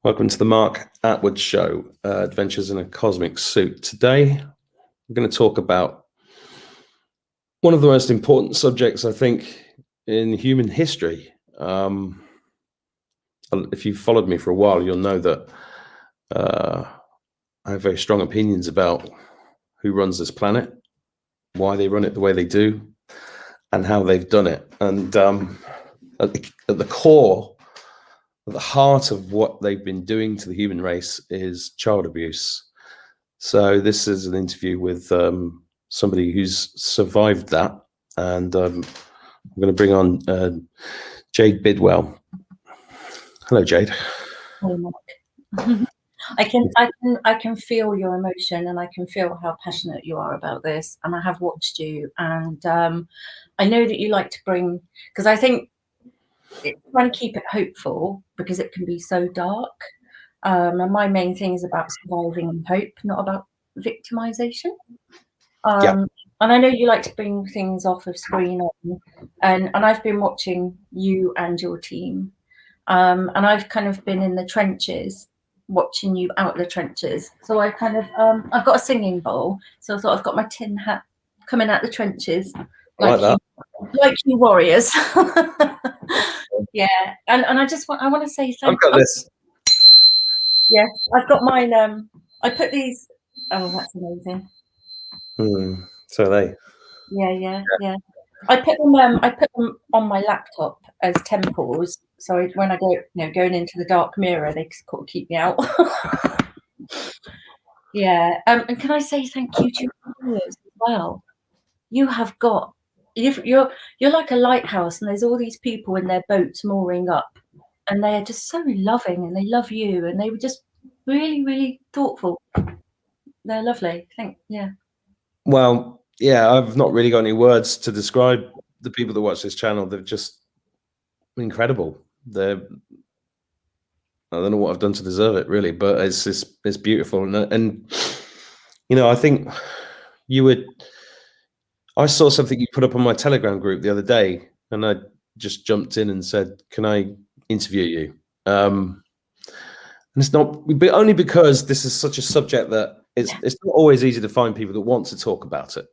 Welcome to the Mark Attwood Show, Adventures in a Cosmic Suit. Today, we're going to talk about one of the most important subjects, I think, in human history. If you've followed me for a while, you'll know that I have very strong opinions about who runs this planet, why they run it the way they do, and how they've done it. And at the core, at the heart of what they've been doing to the human race is child abuse. So this is an interview with somebody who's survived that, and I'm going to bring on Jade Bidwell. Hello, Jade. Hello, Mark. I can feel your emotion, and I can feel how passionate you are about this. And I have watched you, and I know that you like to bring, because I think trying to keep it hopeful, because it can be so dark. And my main thing is about surviving and hope, not about victimization. Yeah. And I know you like to bring things off of screen, and I've been watching you and your team, and I've kind of been in the trenches, watching you out the trenches. So I kind of I've got a singing bowl, so I thought I've got my tin hat coming out the trenches, like you warriors. Yeah, and I want to say thank you. I've got this. Yeah, I've got mine. I put these. Oh, that's amazing. So they. Yeah. I put them on my laptop as temples. So when I go, going into the dark mirror, they just sort of keep me out. Yeah. And can I say thank you to you as well? You have got. You're like a lighthouse, and there's all these people in their boats mooring up, and they are just so loving, and they love you, and they were just really, really thoughtful. They're lovely. Yeah. Well, yeah, I've not really got any words to describe the people that watch this channel. They're just incredible. I don't know what I've done to deserve it, really, but it's beautiful. And I think I saw something you put up on my Telegram group the other day, and I just jumped in and said, "Can I interview you?" And it's not, but only because this is such a subject that it's not always easy to find people that want to talk about it.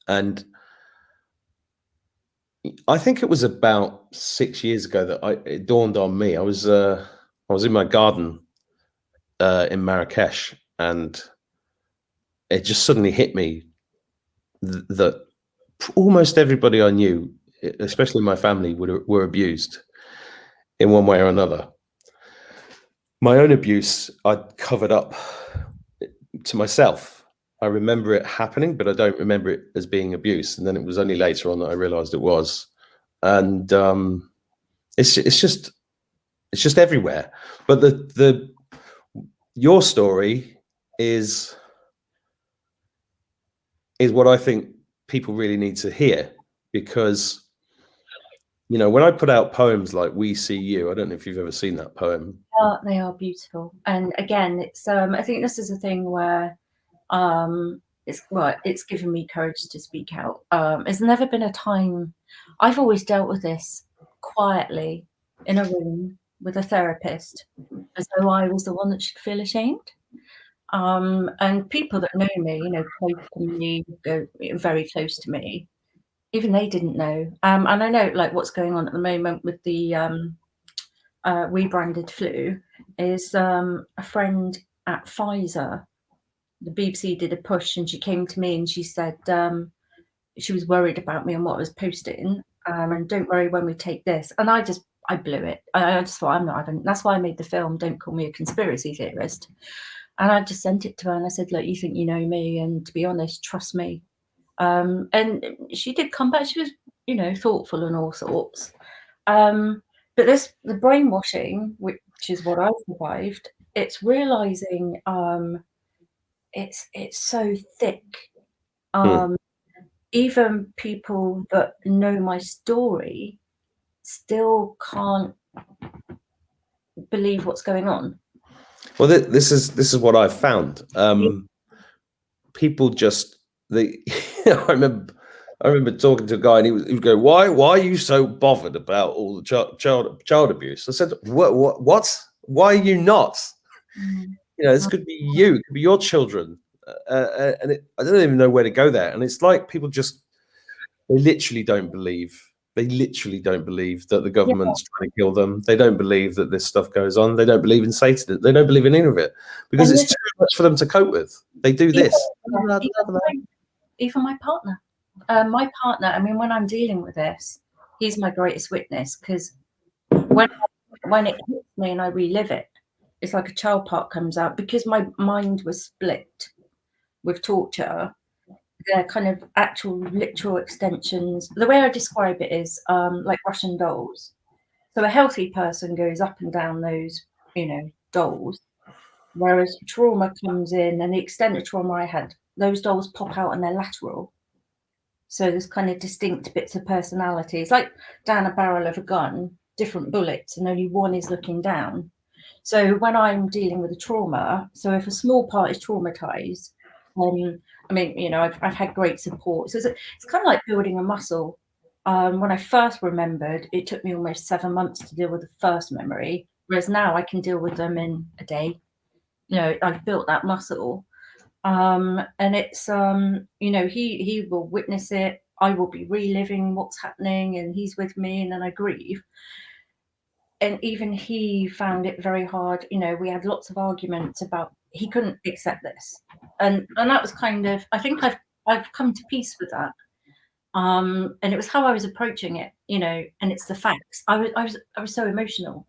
And I think it was about 6 years ago that it dawned on me. I was in my garden in Marrakesh, and it just suddenly hit me that almost everybody I knew, especially my family, were abused in one way or another. My own abuse, I'd covered up to myself. I remember it happening, but I don't remember it as being abuse. And then it was only later on that I realized it was. And it's just everywhere. But your story is what I think people really need to hear, because when I put out poems like "We See You," I don't know if you've ever seen that poem. They are beautiful. And again, it's I think this is a thing where it's given me courage to speak out. There's never been a time. I've always dealt with this quietly in a room with a therapist, as though I was the one that should feel ashamed. And people that know me, close to me, go very close to me, even they didn't know. And I know, like, what's going on at the moment with the rebranded flu is a friend at Pfizer. The BBC did a push, and she came to me and she said she was worried about me and what I was posting. And don't worry when we take this. And I blew it. I just thought, that's why I made the film. Don't call me a conspiracy theorist. And I just sent it to her and I said, look, you think you know me, and to be honest, trust me. And she did come back. She was, thoughtful and all sorts. But the brainwashing, which is what I survived, it's realizing it's so thick. Even people that know my story still can't believe what's going on. Well, this is what I've found. People just I remember talking to a guy, and he would go, "Why are you so bothered about all the child abuse?" I said, "What? Why are you not? Mm. You know, this could be you. It could be your children. And I don't even know where to go there. And it's like people just, they literally don't believe. They literally don't believe that the Yeah. government's trying to kill them. They don't believe that this stuff goes on. They don't believe in Satan. They don't believe in any of it because And it's too much for them to cope with. They do this. even my partner. My partner, I mean, when I'm dealing with this, he's my greatest witness, because when it hits me and I relive it, it's like a child part comes out, because my mind was split with torture. They're kind of actual literal extensions. The way I describe it is like Russian dolls. So a healthy person goes up and down those, dolls, whereas trauma comes in, and the extent of trauma I had, those dolls pop out and they're lateral. So there's kind of distinct bits of personality. It's like down a barrel of a gun, different bullets, and only one is looking down. So when I'm dealing with a trauma, so if a small part is traumatized, I mean, I've had great support. So it's kind of like building a muscle. When I first remembered, it took me almost 7 months to deal with the first memory, whereas now I can deal with them in a day. I've built that muscle. And it's he will witness it. I will be reliving what's happening, and he's with me, and then I grieve. And even he found it very hard. We had lots of arguments about, he couldn't accept this, and that was kind of, I think I've come to peace with that. And it was how I was approaching it, and it's the facts. I was so emotional.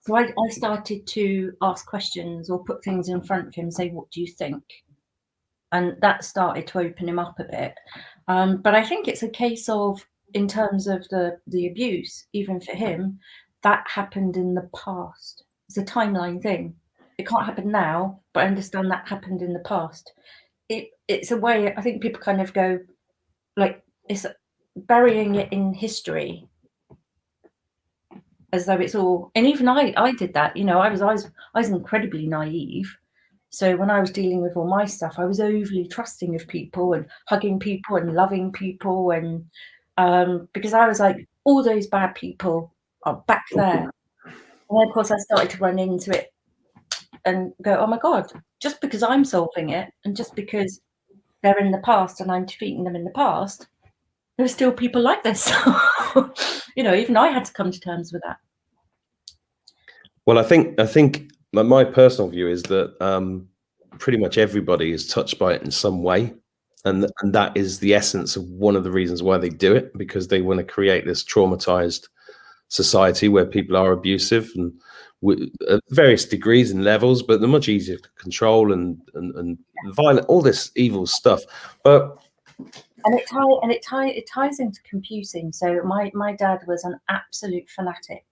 So I started to ask questions or put things in front of him and say, what do you think? And that started to open him up a bit. But I think it's a case of, in terms of the abuse, even for him, that happened in the past. It's a timeline thing. It can't happen now, but I understand that happened in the past. It's a way, I think people kind of go, like, it's burying it in history, as though it's all. And even I did that. I was incredibly naive. So when I was dealing with all my stuff, I was overly trusting of people and hugging people and loving people, and because I was like, all those bad people are back there. And then, of course, I started to run into it and go, oh my God, just because I'm solving it, and just because they're in the past and I'm defeating them in the past, there are still people like this. Even I had to come to terms with that. Well, I think my personal view is that pretty much everybody is touched by it in some way, and that is the essence of one of the reasons why they do it, because they want to create this traumatized society where people are abusive and at various degrees and levels, but they're much easier to control and violent, all this evil stuff. But it ties into computing. So my dad was an absolute fanatic.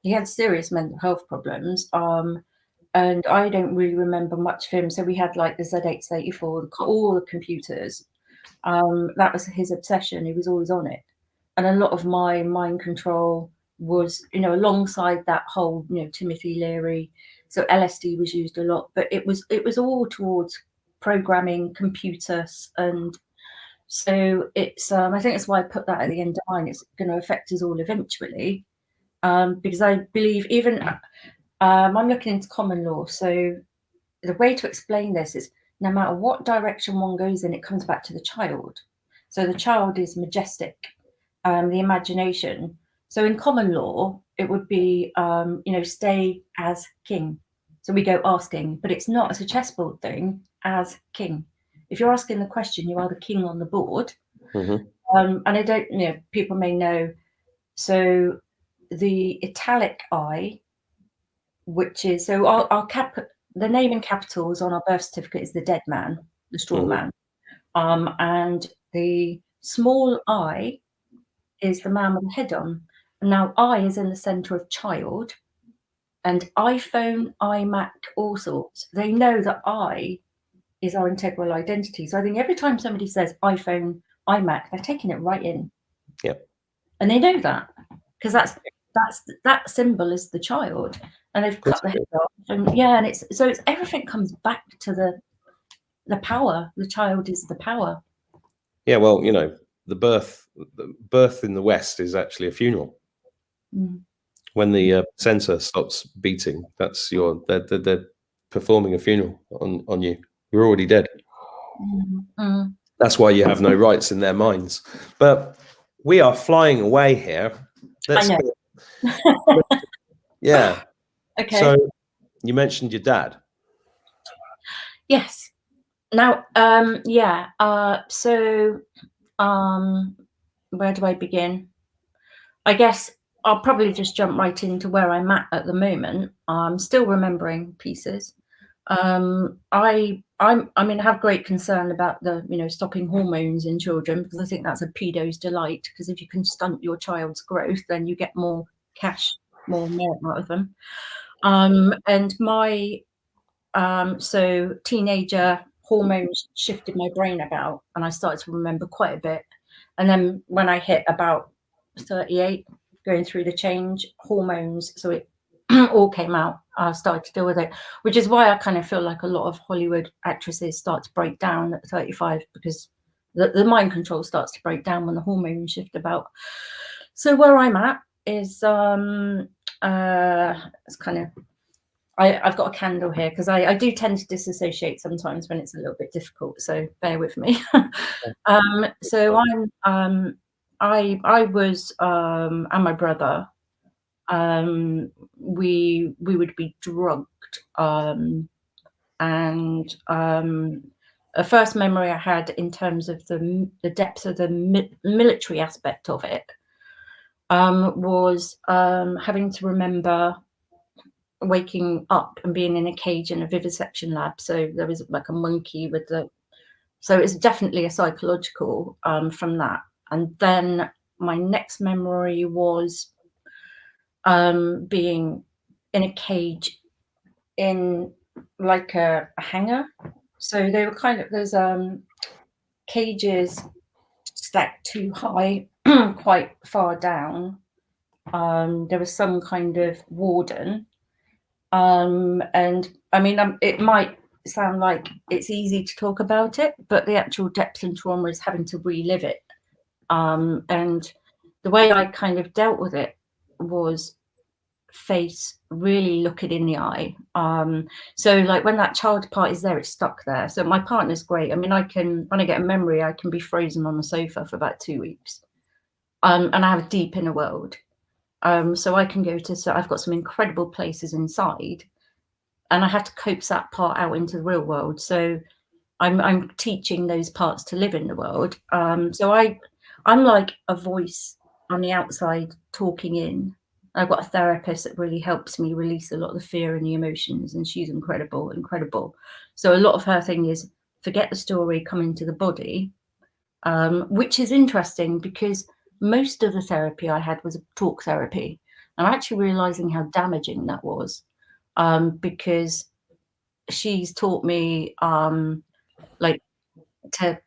He had serious mental health problems. And I don't really remember much of him. So we had like the Z884, all the computers. That was his obsession. He was always on it. And a lot of my mind control was, alongside that whole, Timothy Leary. So LSD was used a lot, but it was all towards programming, computers, and so it's. I think that's why I put that at the end of mine. It's going to affect us all eventually, because I believe even. I'm looking into common law, so the way to explain this is, no matter what direction one goes in, it comes back to the child. So the child is majestic, the imagination. So in common law, it would be, stay as king. So we go asking, but it's not as a chessboard thing, as king. If you're asking the question, you are the king on the board. And I don't, people may know. So the italic I, which is, so the name in capitals on our birth certificate is the dead man, the straw man. And the small I is the man with the head on. And now I is in the center of child, and iPhone, iMac, all sorts. They know that I is our integral identity. So I think every time somebody says iPhone, iMac, they're taking it right in. Yep. And they know that, because that symbol is the child, and they've cut the head off. And and it's everything comes back to the power. The child is the power. Yeah, well, the birth in the West is actually a funeral. When the sensor stops beating, that's they're performing a funeral on you. You're already dead. That's why you have no rights in their minds. But we are flying away here. I know. Yeah. Okay. So you mentioned your dad. Yes. Now, yeah. So, where do I begin? I guess I'll probably just jump right into where I'm at the moment. I'm still remembering pieces. I mean, I have great concern about the, stopping hormones in children, because I think that's a pedo's delight. Because if you can stunt your child's growth, then you get more cash, more merit out of them. And my so teenager hormones shifted my brain about, and I started to remember quite a bit. And then when I hit about 38, going through the change, hormones, so it all came out. I started to deal with it, which is why I kind of feel like a lot of Hollywood actresses start to break down at 35, because the mind control starts to break down when the hormones shift about. So where I'm at is it's kind of, I've got a candle here because I do tend to disassociate sometimes when it's a little bit difficult, so bear with me. So I was and my brother, we would be drugged, and a first memory I had in terms of the depth of the military aspect of it was having to remember waking up and being in a cage in a vivisection lab. So there was like a monkey with so it's definitely a psychological from that. And then my next memory was being in a cage in like a hangar. So they were kind of, there's cages stacked too high, quite far down. There was some kind of warden. And I mean, it might sound like it's easy to talk about it, but the actual depth and trauma is having to relive it. And the way I kind of dealt with it was really look it in the eye. So like when that child part is there, it's stuck there. So my partner's great. I mean, when I get a memory, I can be frozen on the sofa for about 2 weeks. And I have a deep inner world. So I can go so I've got some incredible places inside, and I have to coax that part out into the real world. So I'm teaching those parts to live in the world. So I'm like a voice on the outside talking in. I've got a therapist that really helps me release a lot of the fear and the emotions, and she's incredible. So a lot of her thing is forget the story, come into the body, which is interesting because most of the therapy I had was talk therapy. I'm actually realizing how damaging that was, because she's taught me like to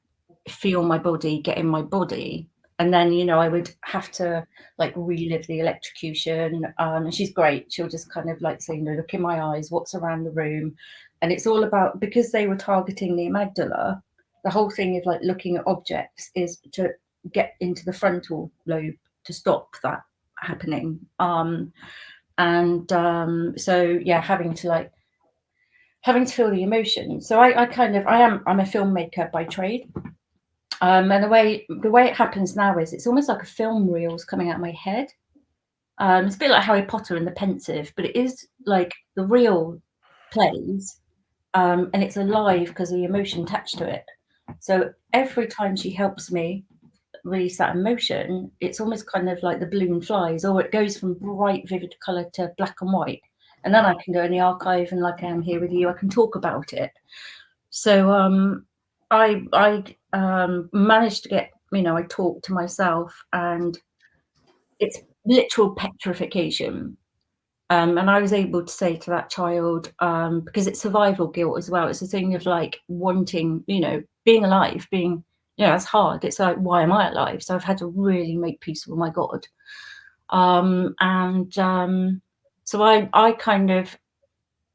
feel my body, get in my body. And then, I would have to like relive the electrocution. And she's great. She'll just kind of like say, look in my eyes, what's around the room. And it's all about, because they were targeting the amygdala, the whole thing of like looking at objects is to get into the frontal lobe to stop that happening. So yeah, having to feel the emotion. So I'm a filmmaker by trade. And the way it happens now is it's almost like a film reel's coming out of my head. It's a bit like Harry Potter and the Pensieve, but it is like the reel plays, and it's alive because of the emotion attached to it. So every time she helps me release that emotion, it's almost kind of like the balloon flies, or it goes from bright, vivid colour to black and white. And then I can go in the archive, and like I am here with you, I can talk about it. So I managed to get, I talk to myself, and it's literal petrification. And I was able to say to that child, because it's survival guilt as well. It's a thing of like wanting, being alive, being, it's hard. It's like, why am I alive? So I've had to really make peace with my God. So I kind of,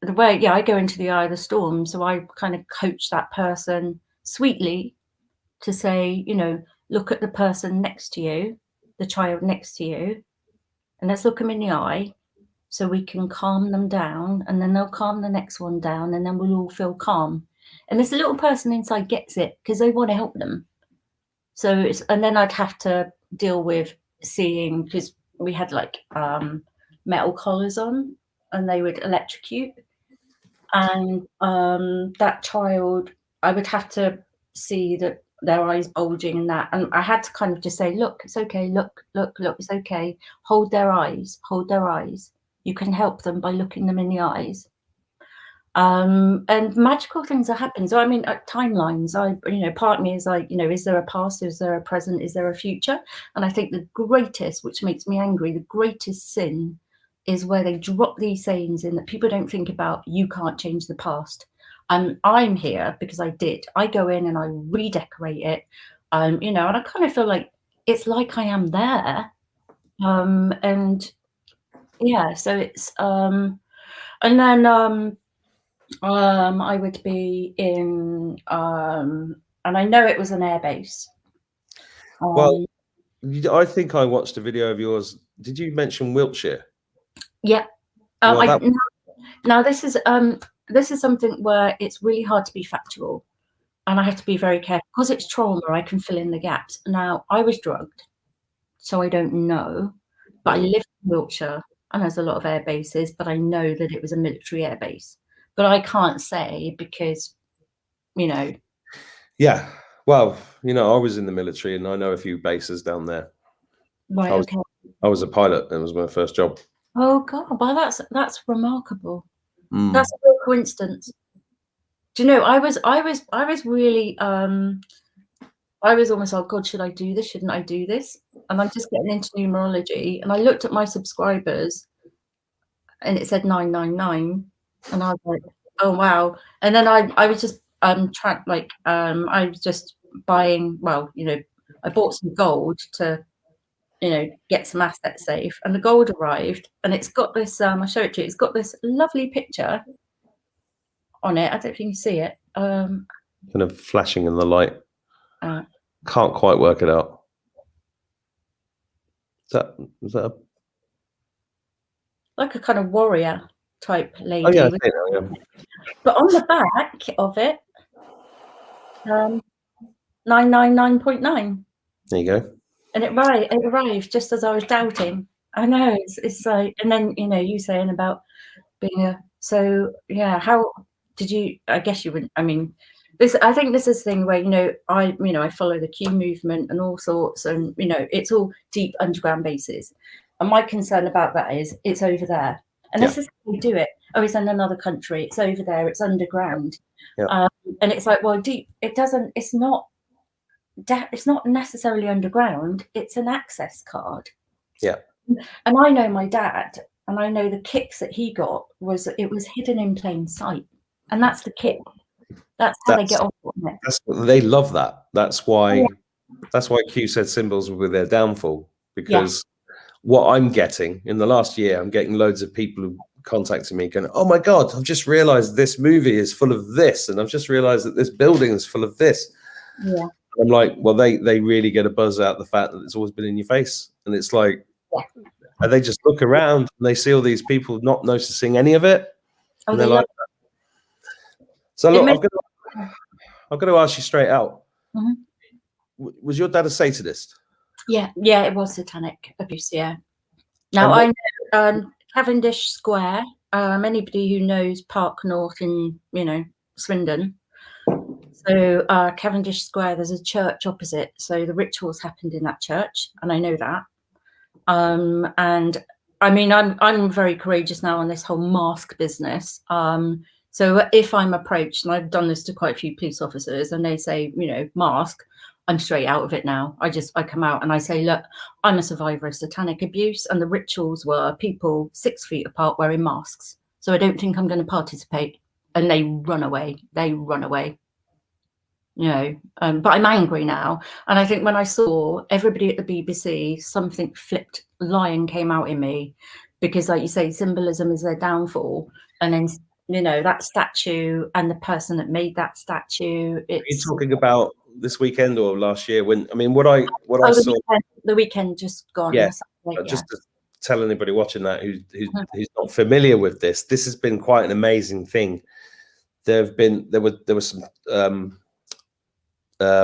the way, I go into the eye of the storm. So I kind of coach that person sweetly to say, look at the person next to you, the child next to you, and let's look them in the eye so we can calm them down, and then they'll calm the next one down, and then we'll all feel calm. And this little person inside gets it because they want to help them. So and then I'd have to deal with seeing, because we had like metal collars on, and they would electrocute, and that child, I would have to see that their eyes bulging and that, and I had to kind of just say, look, it's okay, look, it's okay, hold their eyes, you can help them by looking them in the eyes. And magical things are happening. So I mean, timelines, part of me is like, is there a past, is there a present, is there a future? And I think the greatest, which makes me angry, the greatest sin is where they drop these sayings in that people don't think about. You can't change the past. I'm here because I go in and I redecorate it, and I kind of feel like it's like I am there. And yeah, so it's and then I would be in and I know it was an airbase. Well, I think I watched a video of yours. Did you mention Wiltshire? Yeah. Now this is something where it's really hard to be factual, and I have to be very careful because it's trauma. I can fill in the gaps. Now, I was drugged, so I don't know, but I lived in Wiltshire, and there's a lot of air bases, but I know that it was a military air base. But I can't say because, Yeah. Well, I was in the military, and I know a few bases down there. Right. Okay. I was a pilot. It was my first job. Oh God! Well, that's remarkable. That's a real coincidence. Do you know? I was really. I was almost like, God, should I do this? Shouldn't I do this? And I'm just getting into numerology, and I looked at my subscribers, and it said 999, and I was like, oh wow. And then I was just I was just buying. Well, I bought some gold to get some assets safe, and the gold arrived, and it's got this I'll show it to you, it's got this lovely picture on it. I don't know if you can see it, kind of flashing in the light. Can't quite work it out. Is that like a kind of warrior type lady? Oh yeah, I think that, yeah. But on the back of it, 999.9. There you go. And it arrived just as I was doubting. I know, it's like, and then you saying about being so yeah. How did you? I guess you wouldn't. I mean, I think this is the thing where I follow the Q movement and all sorts, and it's all deep underground bases. And my concern about that is it's over there, and this is how we do it. Oh, it's in another country. It's over there. It's underground, and it's like, well, deep. It doesn't. It's not necessarily underground. It's an access card. Yeah. And I know my dad, and I know the kicks that he got was hidden in plain sight, and that's the kick. That's how they get off on it. They love that. That's why Q said symbols were their downfall, because what I'm getting in the last year, I'm getting loads of people who contacting me going, oh my God, I've just realized this movie is full of this, and I've just realized that this building is full of this. Yeah. I'm like, well, they really get a buzz out of the fact that it's always been in your face. And it's like, and they just look around and they see all these people not noticing any of it. And they're like, so look, I'm going to ask you straight out. Was your dad a Satanist? Yeah, it was satanic abuse, yeah. Now, I know Cavendish Square, anybody who knows Park North in, Swindon. So Cavendish Square, there's a church opposite. So the rituals happened in that church, and I know that. And I mean, I'm very courageous now on this whole mask business. So if I'm approached, and I've done this to quite a few police officers, and they say, mask, I'm straight out of it now. I come out and I say, look, I'm a survivor of satanic abuse, and the rituals were people 6 feet apart wearing masks. So I don't think I'm going to participate. And they run away. But I'm angry now. And I think when I saw everybody at the BBC, something flipped, lion came out in me, because like you say, symbolism is their downfall. And then, that statue and the person that made that statue. Are you talking about this weekend or last year? When, I mean, what I saw. The weekend just gone. Yeah. Like, just tell anybody watching that who's not familiar with this. This has been quite an amazing thing. There was some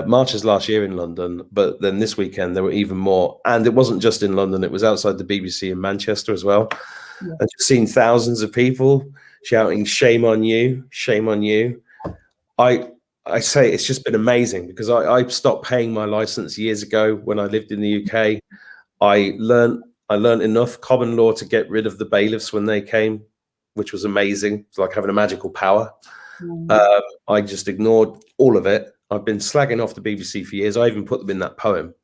marches last year in London, but then this weekend there were even more, and it wasn't just in London, it was outside the BBC in Manchester as well. Yeah. I've just seen thousands of people shouting "Shame on you, shame on you." I say it's just been amazing, because I stopped paying my license years ago when I lived in the UK. I learned enough common law to get rid of the bailiffs when they came, which was amazing. It's like having a magical power. I just ignored all of it. I've been slagging off the BBC for years. I even put them in that poem,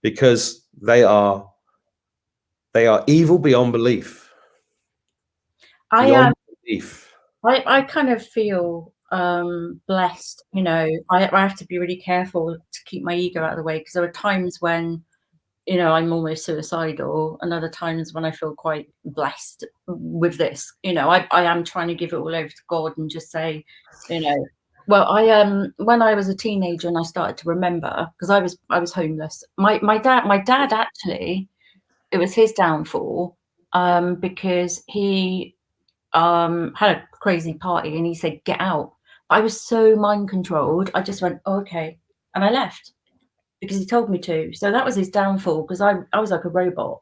because they are evil beyond belief. Beyond belief. I kind of feel blessed. You know, I have to be really careful to keep my ego out of the way, because there are times when, you know, I'm almost suicidal, and other times when I feel quite blessed with this. You know, I am trying to give it all over to God and just say, you know, well, when I was a teenager and I started to remember, because I was homeless. My dad actually, it was his downfall, because he had a crazy party and he said, "Get out." I was so mind controlled. I just went, oh, okay, and I left, because he told me to. So that was his downfall, because I was like a robot.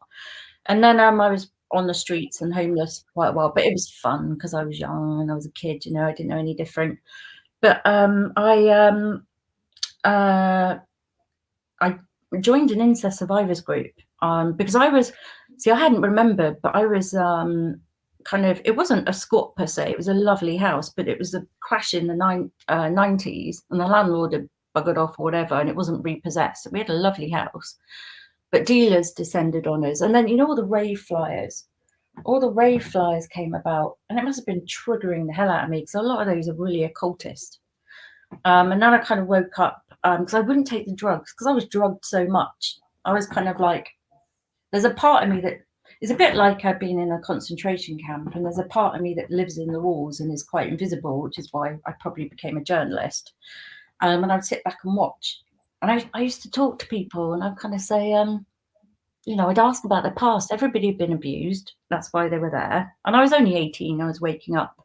And then I was on the streets and homeless for quite a while, but it was fun because I was young and I was a kid, you know, I didn't know any different. But I joined an incest survivors group, because I hadn't remembered, but I was kind of, it wasn't a squat per se, it was a lovely house, but it was a crash in the 90s, and the landlord had buggered off or whatever, and it wasn't repossessed. So we had a lovely house, but dealers descended on us. And then, you know, all the rave flyers came about, and it must have been triggering the hell out of me, because a lot of those are really occultist. And then I kind of woke up, because I wouldn't take the drugs, because I was drugged so much. I was kind of like, there's a part of me that is a bit like I've been in a concentration camp, and there's a part of me that lives in the walls and is quite invisible, which is why I probably became a journalist. And I'd sit back and watch. And I used to talk to people, and I'd kind of say, you know, I'd ask about their past. Everybody had been abused. That's why they were there. And I was only 18. I was waking up.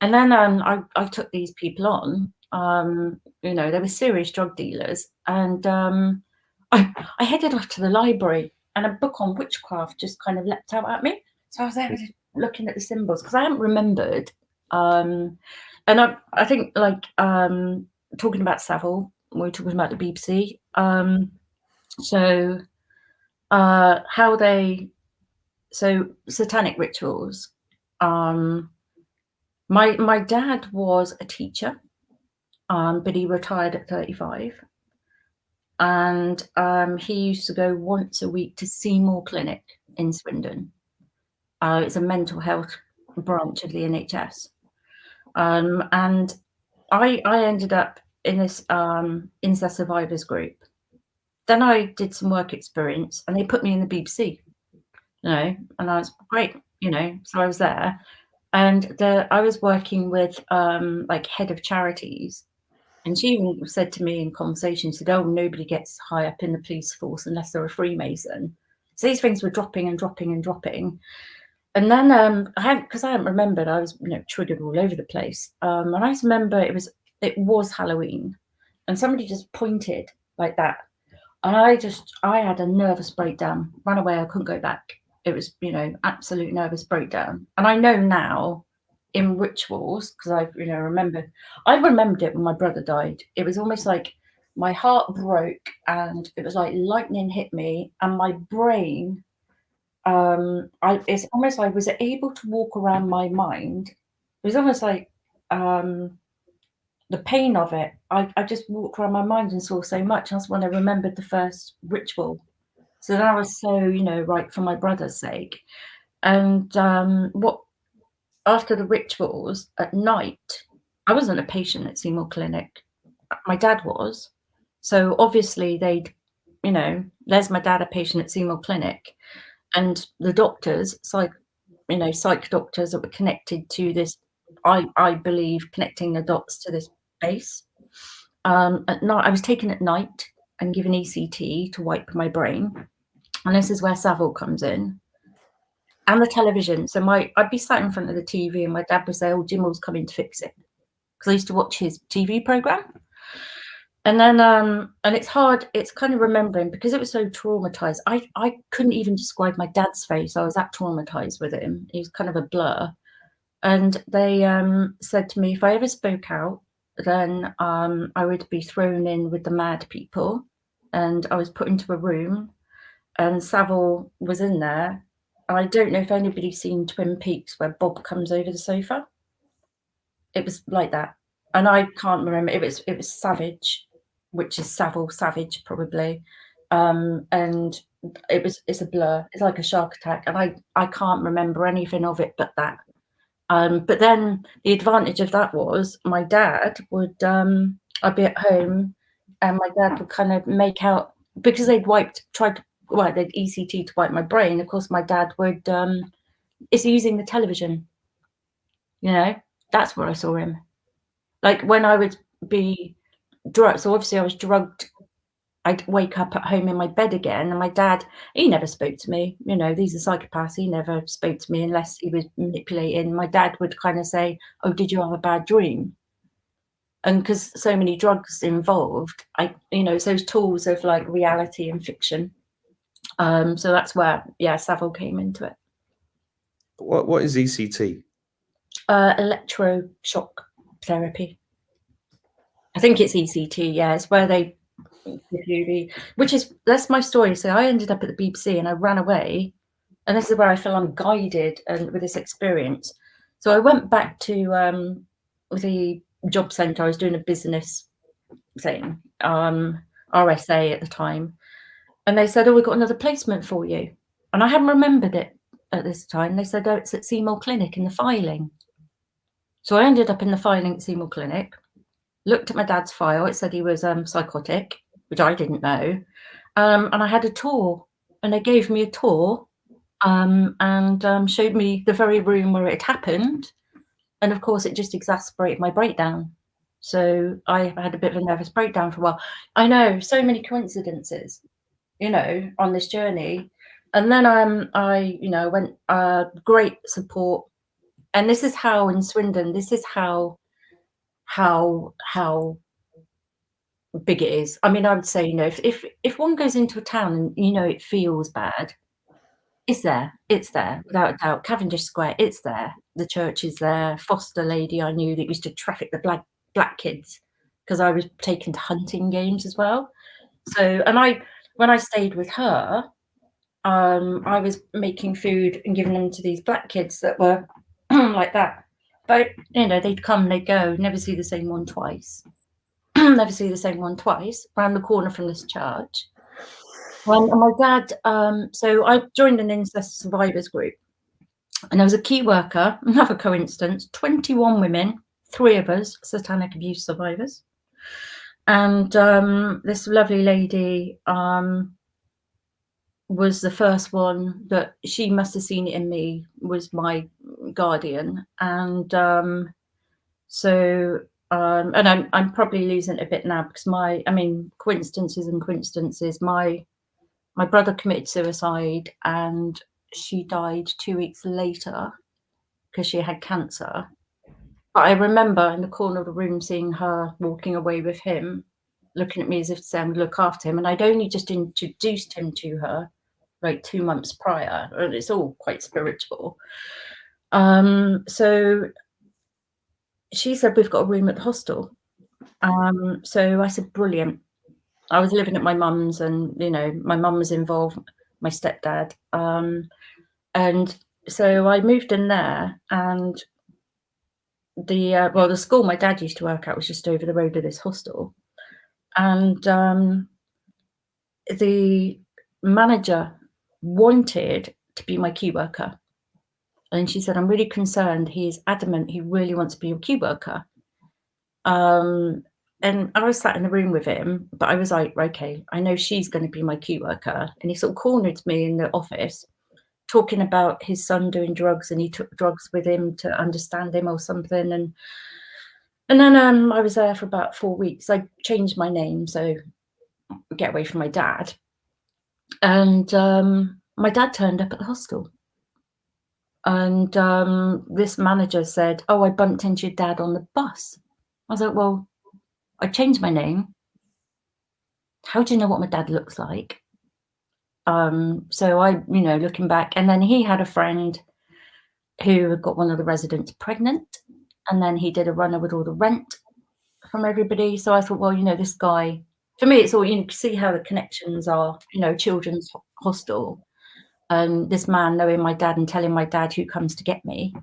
And then I took these people on. You know, they were serious drug dealers. And I headed off to the library, and a book on witchcraft just kind of leapt out at me. So I was there looking at the symbols, because I hadn't remembered. And I think, like, talking about Savile, we were talking about the BBC. So satanic rituals. My dad was a teacher, but he retired at 35. And he used to go once a week to Seymour Clinic in Swindon. It's a mental health branch of the NHS. And I ended up in this incest survivors group. Then I did some work experience, and they put me in the BBC, you know, and I was great, you know, so I was there. And I was working with like head of charities, and she even said to me in conversation, said, "Oh, nobody gets high up in the police force unless they're a Freemason." So these things were dropping and dropping and dropping. And then because I hadn't remembered, I was, you know, triggered all over the place. And I just remember it was Halloween, and somebody just pointed like that. And I had a nervous breakdown, ran away, I couldn't go back. It was, you know, absolute nervous breakdown. And I know now in rituals, because I remembered it when my brother died. It was almost like my heart broke, and it was like lightning hit me, and my brain, it's almost like I was able to walk around my mind. It was almost like the pain of it, I just walked around my mind and saw so much. That's when I remembered the first ritual. So then I was so, you know, right, for my brother's sake. And after the rituals at night, I wasn't a patient at Seymour Clinic. My dad was. So obviously they'd, you know, there's my dad, a patient at Seymour Clinic. And the doctors, psych doctors that were connected to this, I believe, connecting the dots to this base. At night, I was taken at night and given ECT to wipe my brain. And this is where Savile comes in. and the television. So I'd be sat in front of the TV and my dad would say, "Oh, Jimmel's coming to fix it," because I used to watch his TV program. And then and it's hard, it's kind of remembering because it was so traumatized. I couldn't even describe my dad's face. I was that traumatized with him. He was kind of a blur. And they said to me, if I ever spoke out, then I would be thrown in with the mad people. And I was put into a room and Savile was in there. I don't know if anybody's seen Twin Peaks where Bob comes over the sofa. It was like that. And I can't remember. It was Savage, which is Savile Savage probably. And it's a blur. It's like a shark attack. And I can't remember anything of it but that. But then the advantage of that was my dad would I'd be at home and my dad would kind of make out, because they'd they'd ECT to wipe my brain. Of course, my dad would is using the television. You know, that's where I saw him. Like when I would be drugged. So obviously I was drugged. I'd wake up at home in my bed again, and my dad, he never spoke to me. You know, these are psychopaths. He never spoke to me unless he was manipulating. My dad would kind of say, "Oh, did you have a bad dream?" And because so many drugs involved, it's those tools of like reality and fiction. So that's where, Savile came into it. What is ECT? Electroshock therapy. I think it's ECT. Yeah, it's where they that's my story. So I ended up at the BBC and I ran away, and this is where I feel I'm guided and with this experience. So I went back to the job centre. I was doing a business thing, RSA at the time, and they said, "Oh, we've got another placement for you," and I hadn't remembered it at this time. They said, "Oh, it's at Seymour Clinic in the filing." So I ended up in the filing at Seymour Clinic. Looked at my dad's file. It said he was psychotic, which I didn't know. And I had a tour, and they gave me a tour and showed me the very room where it happened. And of course, it just exacerbated my breakdown. So I had a bit of a nervous breakdown for a while. I know, so many coincidences, on this journey. And then I went, great support. And this is how in Swindon, this is how big it is. I mean, I would say, if one goes into a town and it feels bad, it's there without a doubt. Cavendish Square, it's there. The church is there. Foster lady I knew that used to traffic the black kids, because I was taken to hunting games as well. So, and when I stayed with her, I was making food and giving them to these black kids that were like that. But they'd come, they'd go, never see the same one twice. Never see the same one twice. Around the corner from this church. And my dad, so I joined an incest survivors group, and there was a key worker, another coincidence, 21 women, 3 of us satanic abuse survivors. And this lovely lady was the first one that she must have seen it in me, was my guardian. And and I'm probably losing it a bit now because coincidences. My brother committed suicide and she died 2 weeks later because she had cancer. But I remember in the corner of the room seeing her walking away with him, looking at me as if to say I'm going to look after him. And I'd only just introduced him to her like 2 months prior. And it's all quite spiritual. So she said, "We've got a room at the hostel." So I said, "Brilliant." I was living at my mum's, and my mum was involved, my stepdad, and so I moved in there. And the school my dad used to work at was just over the road of this hostel, and the manager wanted to be my key worker, and she said, "I'm really concerned. He's adamant. He really wants to be your key worker." And I was sat in the room with him, but I was like, "Okay, I know she's going to be my key worker." And he sort of cornered me in the office, talking about his son doing drugs, and he took drugs with him to understand him or something. And then I was there for about 4 weeks. I changed my name, so get away from my dad. And my dad turned up at the hostel. And this manager said, "Oh, I bumped into your dad on the bus." I was like, "Well, I changed my name. How do you know what my dad looks like?" So I, looking back, and then he had a friend who had got one of the residents pregnant, and then he did a runner with all the rent from everybody. So I thought, well, this guy, for me, it's all, you can see how the connections are, children's hostel. This man knowing my dad and telling my dad who comes to get me.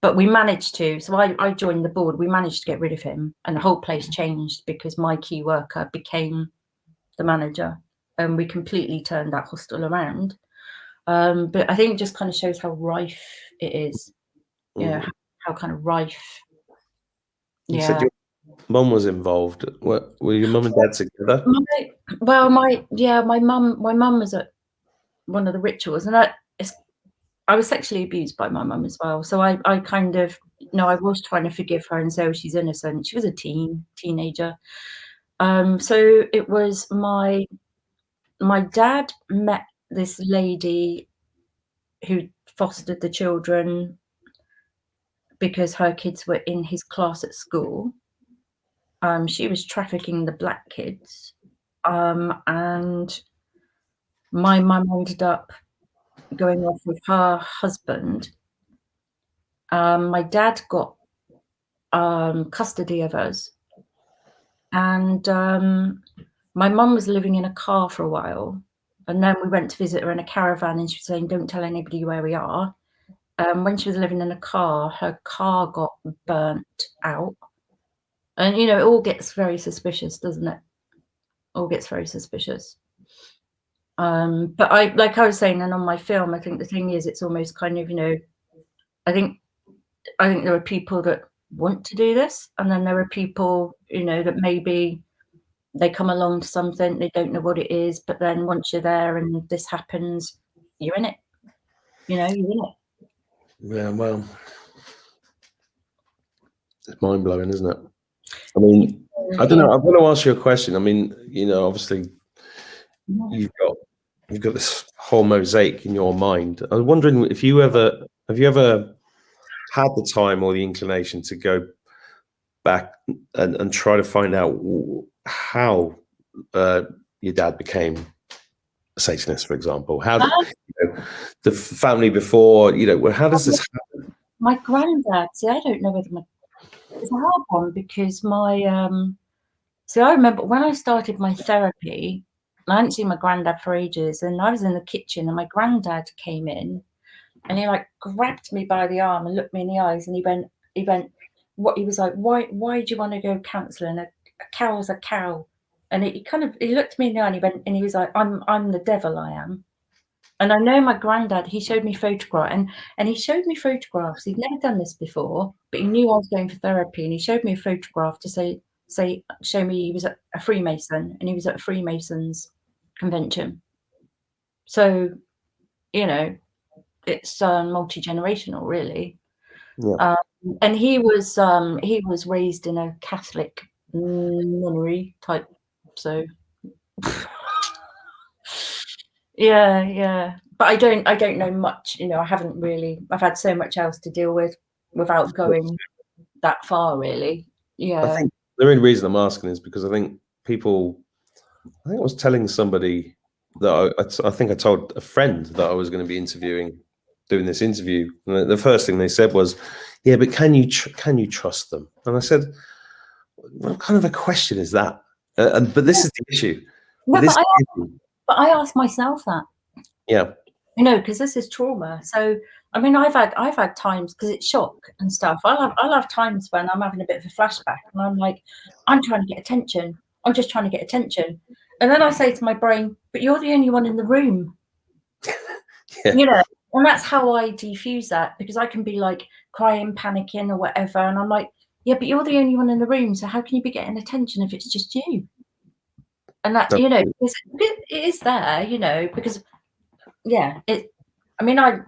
But we managed to, so I joined the board, we managed to get rid of him, and the whole place changed because my key worker became the manager, and we completely turned that hostel around. But I think it just kind of shows how rife it is, how kind of rife. You said your mum was involved. Were your mum and dad together? My mum was at one of the rituals, and I was sexually abused by my mum as well. So I kind of, I was trying to forgive her and say, oh, she's innocent. She was a teenager. So it was my dad met this lady who fostered the children because her kids were in his class at school. She was trafficking the black kids. And my mum ended up going off with her husband. My dad got custody of us, and my mum was living in a car for a while, and then we went to visit her in a caravan, and she was saying, don't tell anybody where we are. When she was living in a car, her car got burnt out, and it all gets very suspicious, doesn't it? All gets very suspicious. But like I was saying, and on my film, I think the thing is, it's almost kind of, I think there are people that want to do this, and then there are people, that maybe they come along to something, they don't know what it is, but then once you're there and this happens, you're in it. You're in it. Yeah, well, it's mind blowing, isn't it? I mean, I don't know. I'm going to ask you a question. I mean, obviously, you've got this whole mosaic in your mind. I was wondering if have you ever had the time or the inclination to go back and try to find out how your dad became a Satanist, for example? How the family before, how does this happen? My granddad, see, I don't know whether it's a hard one because so I remember when I started my therapy, I hadn't seen my granddad for ages, and I was in the kitchen and my granddad came in and he grabbed me by the arm and looked me in the eyes, and he went, what, he was like, why do you want to go counselling? A cow's a cow. And he looked me in the eye and he was like, I'm the devil, I am. And I know my granddad, he showed me photographs, and he showed me photographs. He'd never done this before, but he knew I was going for therapy, and he showed me a photograph to show me he was a Freemason, and he was at a Freemasons convention. So, it's multi-generational, really. Yeah. And he was raised in a Catholic nunnery type, so yeah. But I don't know much. I haven't really. I've had so much else to deal with without going that far, really. Yeah. I think the only reason I'm asking is because I think I was telling somebody that I think I told a friend that I was going to be doing this interview. And the first thing they said was, "Yeah, but can you trust them?" And I said, "What kind of a question is that?" But this is the issue. No, but I ask myself that. Yeah. Because this is trauma. So I mean, I've had times, because it's shock and stuff. I'll have times when I'm having a bit of a flashback, and I'm like, I'm trying to get attention. I'm just trying to get attention, and then I say to my brain, "But you're the only one in the room." Yeah. And that's how I defuse that, because I can be like crying, panicking, or whatever, and I'm like, yeah, but you're the only one in the room, so how can you be getting attention if it's just you? And that, it is there, because I mean, I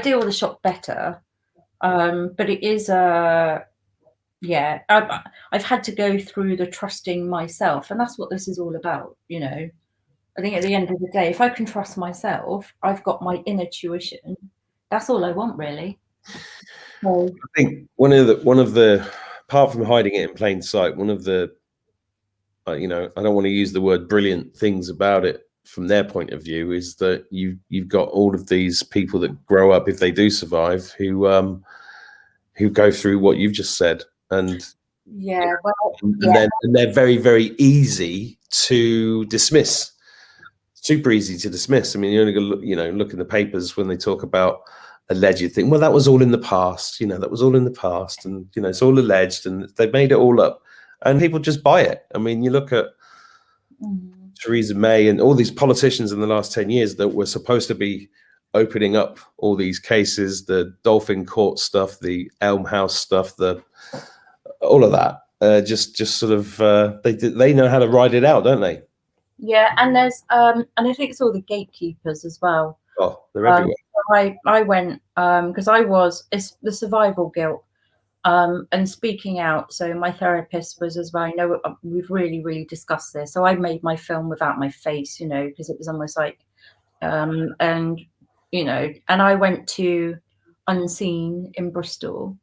deal with the shock better, but it is I've had to go through the trusting myself, and that's what this is all about. I think at the end of the day, if I can trust myself, I've got my inner tuition, That's all I want, really. So, I think one of the apart from hiding it in plain sight, one of the you know, I don't want to use the word brilliant things about it from their point of view is that you've got all of these people that grow up, if they do survive, who go through what you've just said, and yeah, well, and yeah. then and they're very, very easy to dismiss. Super easy to dismiss. I mean, you only got to look, you know, look in the papers when they talk about alleged thing. Well, that was all in the past. You know, that was all in the past, and you know, it's all alleged, and they've made it all up, and people just buy it. I mean, you look at Theresa May and all these politicians in the last 10 years that were supposed to be opening up all these cases, the Dolphin Court stuff, the Elm House stuff, the all of that. Just sort of they know how to ride it out, don't they? Yeah, and there's and I think it's all the gatekeepers as well. Oh, they're everywhere. I went because it's the survival guilt and speaking out. So my therapist was as well. I know we've really discussed this. So I made my film without my face, you know, because it was almost like and you know, and I went to Unseen in Bristol,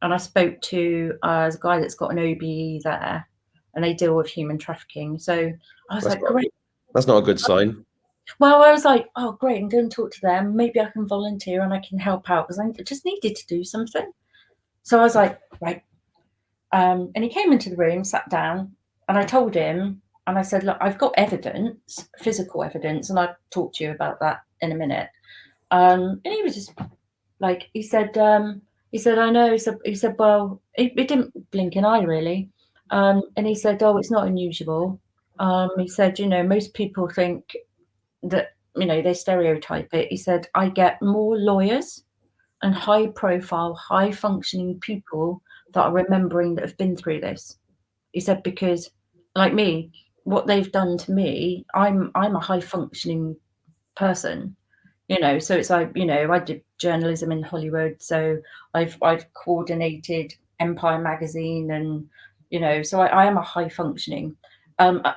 and I spoke to a guy that's got an OBE there, and they deal with human trafficking. So I was like, great. That's not a good sign. Well, I was like, oh, great, I'm going to talk to them. Maybe I can volunteer and I can help out because I just needed to do something. So I was like, right. And he came into the room, sat down, and I told him, and I said, look, I've got evidence, physical evidence, and I'll talk to you about that in a minute. And he was just like, he said, I know. He said, well, it didn't blink an eye really. And he said, oh, it's not unusual. He said, you know, most people think that, you know, they stereotype it. He said, I get more lawyers and high profile, high functioning people that are remembering that have been through this. He said, because like me, what they've done to me, I'm a high functioning person, you know, so it's like, you know, I did journalism in Hollywood, so I've coordinated Empire magazine, and you know, so I am a high functioning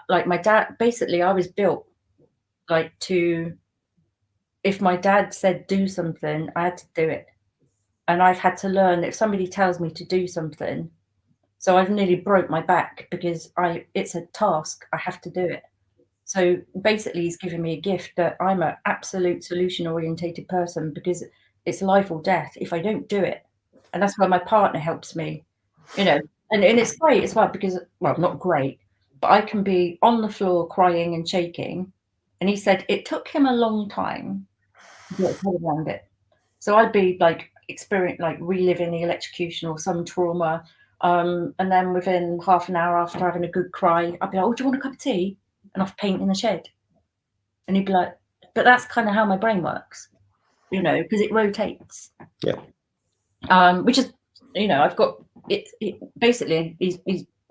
like my dad. Basically I was built like to, if my dad said do something, I had to do it. And I've had to learn if somebody tells me to do something, so I've nearly broke my back because it's a task, I have to do it. So basically he's given me a gift that I'm an absolute solution orientated person, because it's life or death if I don't do it. And that's why my partner helps me, you know, and it's great as well because, well, not great, but I can be on the floor crying and shaking. And he said it took him a long time to get his head around it. So I'd be like reliving the electrocution or some trauma. And then within half an hour after having a good cry, I'd be like, oh, do you want a cup of tea? And off paint in the shed. And he'd be like, but that's kind of how my brain works, you know, because it rotates. Yeah. Which is, you know, I've got it basically he's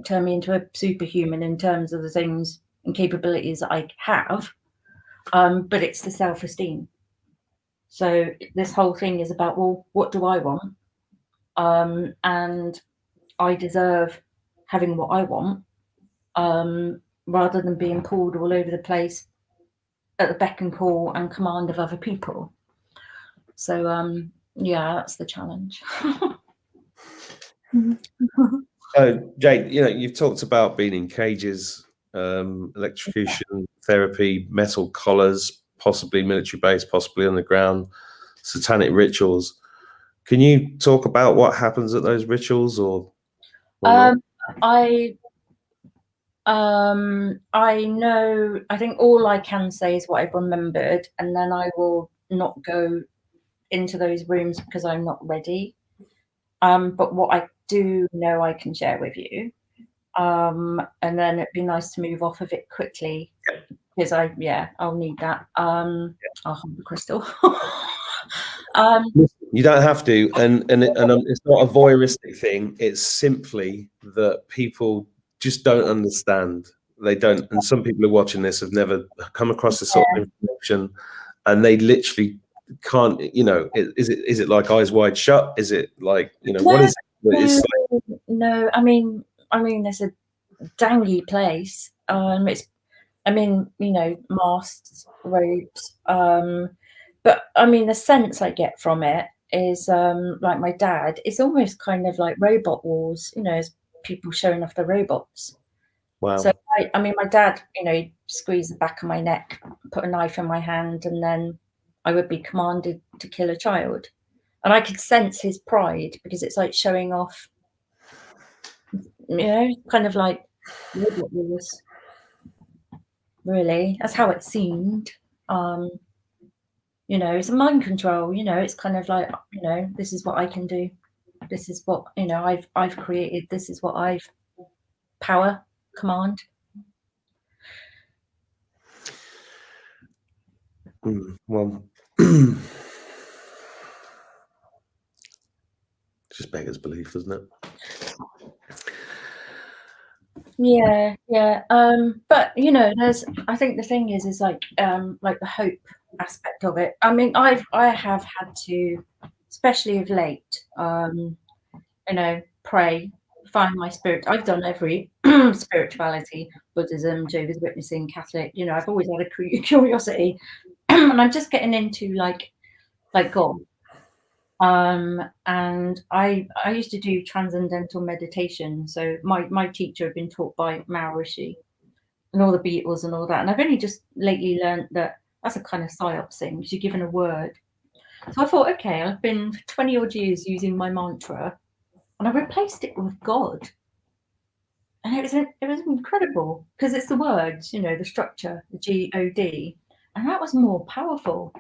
turned me into a superhuman in terms of the things and capabilities that I have. But it's the self-esteem. So this whole thing is about, well, what do I want? And I deserve having what I want, rather than being pulled all over the place at the beck and call and command of other people. So yeah, that's the challenge. So Jade, you know, you've talked about being in cages, electrocution therapy, metal collars, possibly military base, possibly on the ground, satanic rituals. Can you talk about what happens at those rituals, or not? I know, I think all I can say is what I've remembered, and then I will not go into those rooms because I'm not ready. But what I do know I can share with you. And then it'd be nice to move off of it quickly because I'll need that. I'll hold the crystal. You don't have to, and it's not a voyeuristic thing. It's simply that people just don't understand. They don't, and some people are watching this have never come across this sort of information, and they literally can't. You know, is it like Eyes Wide Shut? Is it like, you know, what is it? It's no, I mean, it's a dangy place. It's, I mean, you know, masks, robes, But I mean, the sense I get from it is like my dad, it's almost kind of like robot wars, you know, as people showing off the robots. Wow. So I mean, my dad, you know, he'd squeeze the back of my neck, put a knife in my hand, and then I would be commanded to kill a child. And I could sense his pride because it's like showing off, you know, kind of like robot wars. Really, that's how it seemed. You know, it's a mind control. You know, it's kind of like, you know, this is what I can do. This is what, you know, I've created. This is what I've power command. Well, just beggars belief, doesn't it? Yeah, yeah. But you know, I think the thing is like the hope aspect of it. I mean, I have had to, especially of late, you know, pray, find my spirit. I've done every spirituality, Buddhism, Jehovah's Witnessing, Catholic, you know, I've always had a curiosity. And I'm just getting into like God. And I used to do transcendental meditation. So my teacher had been taught by Maharishi and all the Beatles and all that. And I've only just lately learned that that's a kind of psyop thing because you're given a word. So I thought, okay, I've been for 20 odd years using my mantra and I replaced it with God. And it was incredible because it's the words, you know, the structure, the G-O-D. And that was more powerful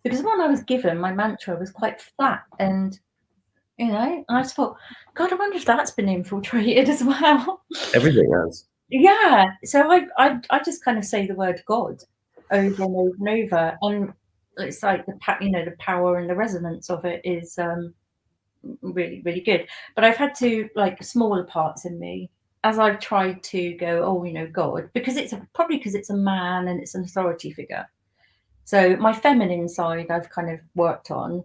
because when I was given, my mantra was quite flat and, you know, and I just thought, God, I wonder if that's been infiltrated as well. Everything has. Yeah. So I just kind of say the word God over and over and over. And it's like you know, the power and the resonance of it is really, really good. But I've had to, like, smaller parts in me as I've tried to go, oh, you know, God, because probably because it's a man and it's an authority figure. So my feminine side I've kind of worked on.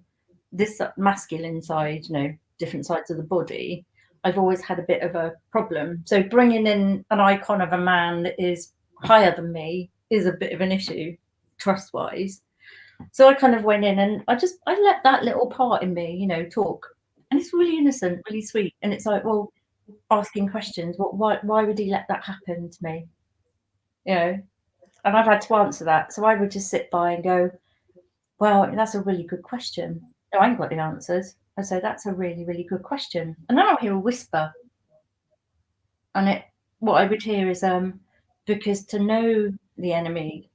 This masculine side, you know, different sides of the body, I've always had a bit of a problem. So bringing in an icon of a man that is higher than me is a bit of an issue, trust-wise. So I kind of went in and I let that little part in me, you know, talk. And it's really innocent, really sweet. And it's like, well, asking questions, why would he let that happen to me? You know? And I've had to answer that. So I would just sit by and go, well, that's a really good question. No, I ain't got the answers. I say, that's a really, really good question. And then I'll hear a whisper. And what I would hear is, because to know the enemy,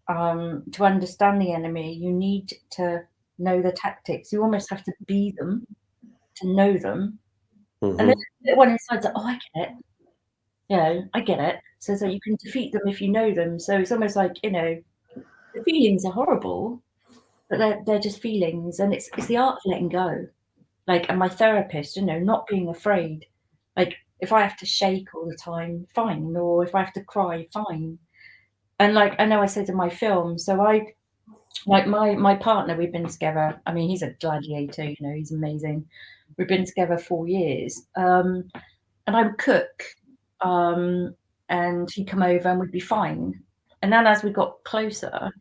to understand the enemy, you need to know the tactics. You almost have to be them to know them. Mm-hmm. And then the one inside's like, oh, I get it. You know, I get it. So you can defeat them if you know them. So it's almost like, you know, the feelings are horrible, but they're just feelings. And it's the art of letting go. Like, and my therapist, you know, not being afraid. Like, if I have to shake all the time, fine. Or if I have to cry, fine. And like, I know I said in my film, so like my partner, we've been together. I mean, he's a gladiator, you know, he's amazing. We've been together 4 years. And I would cook, and he'd come over and we'd be fine. And then as we got closer,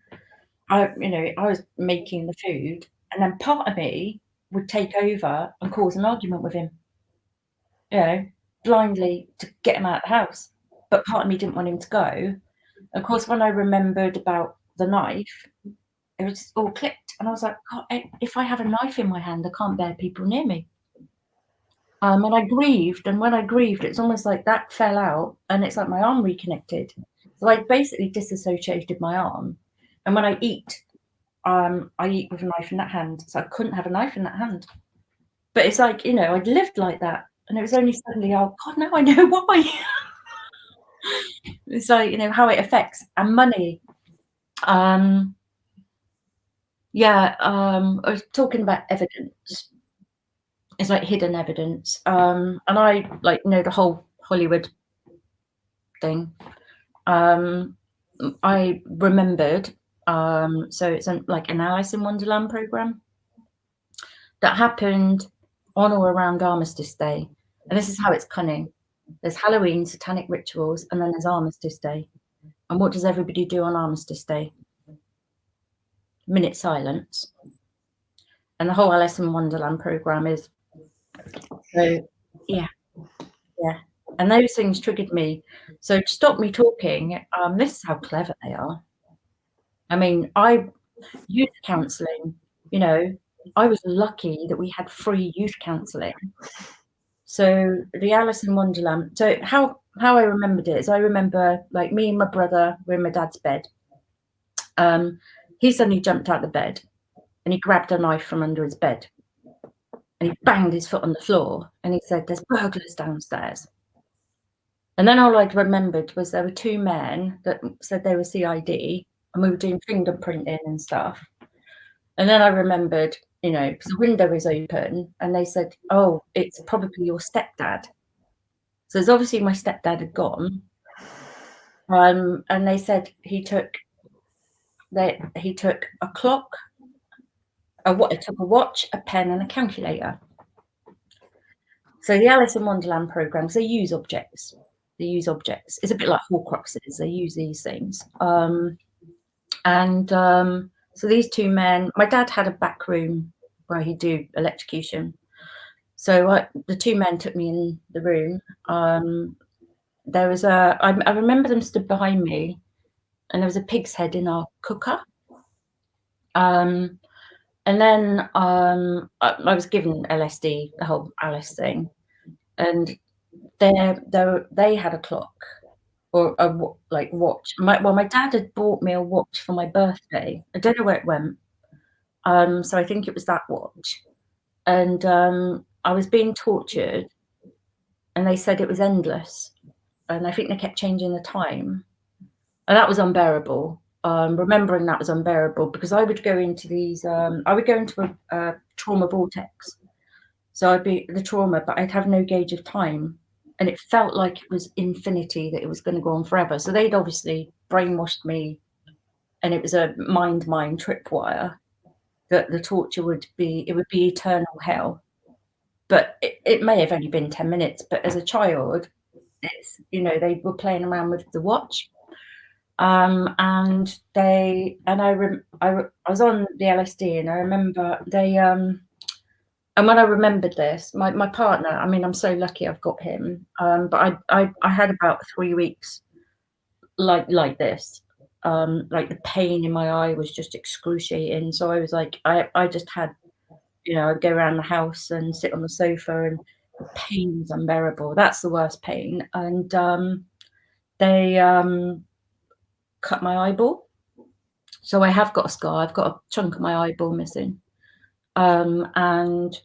I was making the food, and then part of me would take over and cause an argument with him, you know, blindly to get him out of the house. But part of me didn't want him to go. Of course, when I remembered about the knife, it was all clicked. And I was like, God, if I have a knife in my hand, I can't bear people near me. And I grieved. And when I grieved, it's almost like that fell out and it's like my arm reconnected. So I basically disassociated my arm. And when I eat with a knife in that hand. So I couldn't have a knife in that hand. But it's like, you know, I'd lived like that. And it was only suddenly, oh God, now I know why. It's like, you know, how it affects and money. I was talking about evidence. It's like hidden evidence. And I like know the whole Hollywood thing. I remembered, so it's like an Alice in Wonderland program that happened on or around Armistice Day. And this is how it's cunning. There's Halloween, satanic rituals, and then there's Armistice Day. And what does everybody do on Armistice Day? minute silence. And the whole Alice in Wonderland program is, so yeah. And those things triggered me. So to stop me talking, this is how clever they are. I mean, youth counselling, you know, I was lucky that we had free youth counselling. So the Alice in Wonderland. So how I remembered it is I remember like me and my brother were in my dad's bed. He suddenly jumped out of the bed and he grabbed a knife from under his bed and he banged his foot on the floor and he said, "There's burglars downstairs." And then all I'd remembered was there were two men that said they were CID and we were doing fingerprinting and stuff. And then I remembered, you know, because the window is open and they said, "Oh, it's probably your stepdad." So it's obviously my stepdad had gone. And they said he took a clock, it took a watch, a pen, and a calculator. So the Alice in Wonderland programs, they use objects. It's a bit like Horcruxes. They use these things. So these two men, my dad had a back room where he'd do electrocution. So the two men took me in the room. There was I remember them stood behind me, and there was a pig's head in our cooker. And then I was given LSD, the whole Alice thing, and they had a clock or a watch. My dad had bought me a watch for my birthday. I don't know where it went. So I think it was that watch. And I was being tortured, and they said it was endless. And I think they kept changing the time, and that was unbearable. Remembering that was unbearable because I would go into a trauma vortex. So I'd be the trauma, but I'd have no gauge of time. And it felt like it was infinity, that it was going to go on forever. So they'd obviously brainwashed me, and it was a mind tripwire that the torture would be eternal hell. But it may have only been 10 minutes, but as a child, it's, you know, they were playing around with the watch. And I was on the LSD, and I remember and when I remembered this, my partner, I mean, I'm so lucky I've got him. But I had about 3 weeks like this. Like the pain in my eye was just excruciating. So I was like, I just had, you know, I'd go around the house and sit on the sofa, and the pain was unbearable. That's the worst pain. And they cut my eyeball. So I have got a scar. I've got a chunk of my eyeball missing. And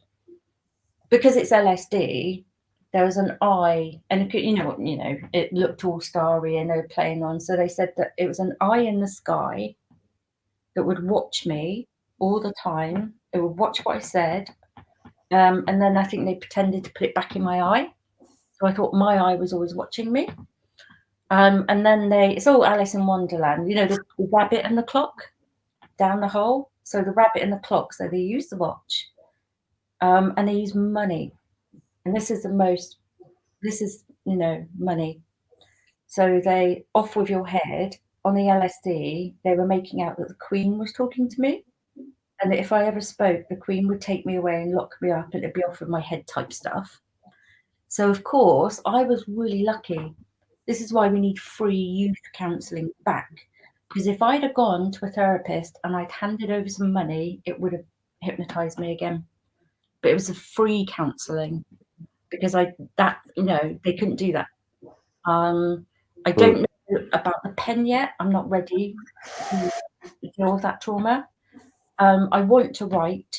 because it's LSD, there was an eye, and it looked all starry and they were playing on. So they said that it was an eye in the sky that would watch me all the time. It would watch what I said. And then I think they pretended to put it back in my eye. So I thought my eye was always watching me. And then it's all Alice in Wonderland, you know, the rabbit and the clock down the hole. So the rabbit and the clock, so they use the watch. And they use money. And this is, you know, money. So they, off with your head, on the LSD, they were making out that the Queen was talking to me. And that if I ever spoke, the Queen would take me away and lock me up, and it'd be off with my head type stuff. So, of course, I was really lucky. This is why we need free youth counselling back. Because if I'd have gone to a therapist and I'd handed over some money, it would have hypnotised me again. But it was a free counselling, because they couldn't do that. I don't know about the pen yet. I'm not ready to deal with that trauma. I want to write.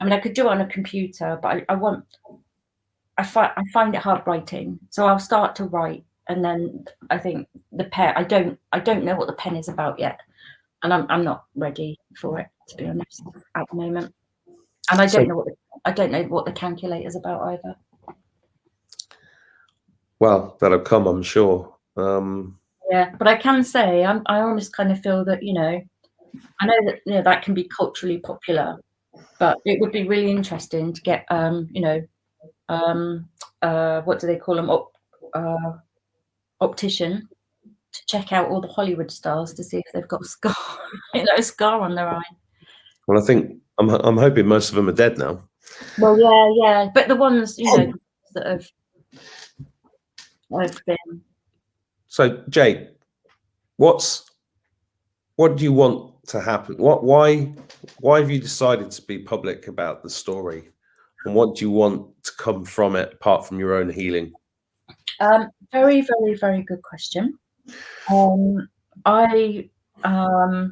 I mean, I could do it on a computer, but I find it hard writing. So I'll start to write, and then I think the pen. I don't know what the pen is about yet, and I'm not ready for it, to be honest, at the moment. And I don't know what the calculator's about either. Well, that'll come, I'm sure. Yeah, but I can say I almost kind of feel that, you know, I know that, you know, that can be culturally popular, but it would be really interesting to get what do they call them, optician, to check out all the Hollywood stars to see if they've got a scar, a scar on their eye. Well, I think I'm hoping most of them are dead now. Well, yeah, but the ones, you know, that have been. So, Jade, what do you want to happen? Why have you decided to be public about the story, and what do you want to come from it apart from your own healing? Very, very, very good question. I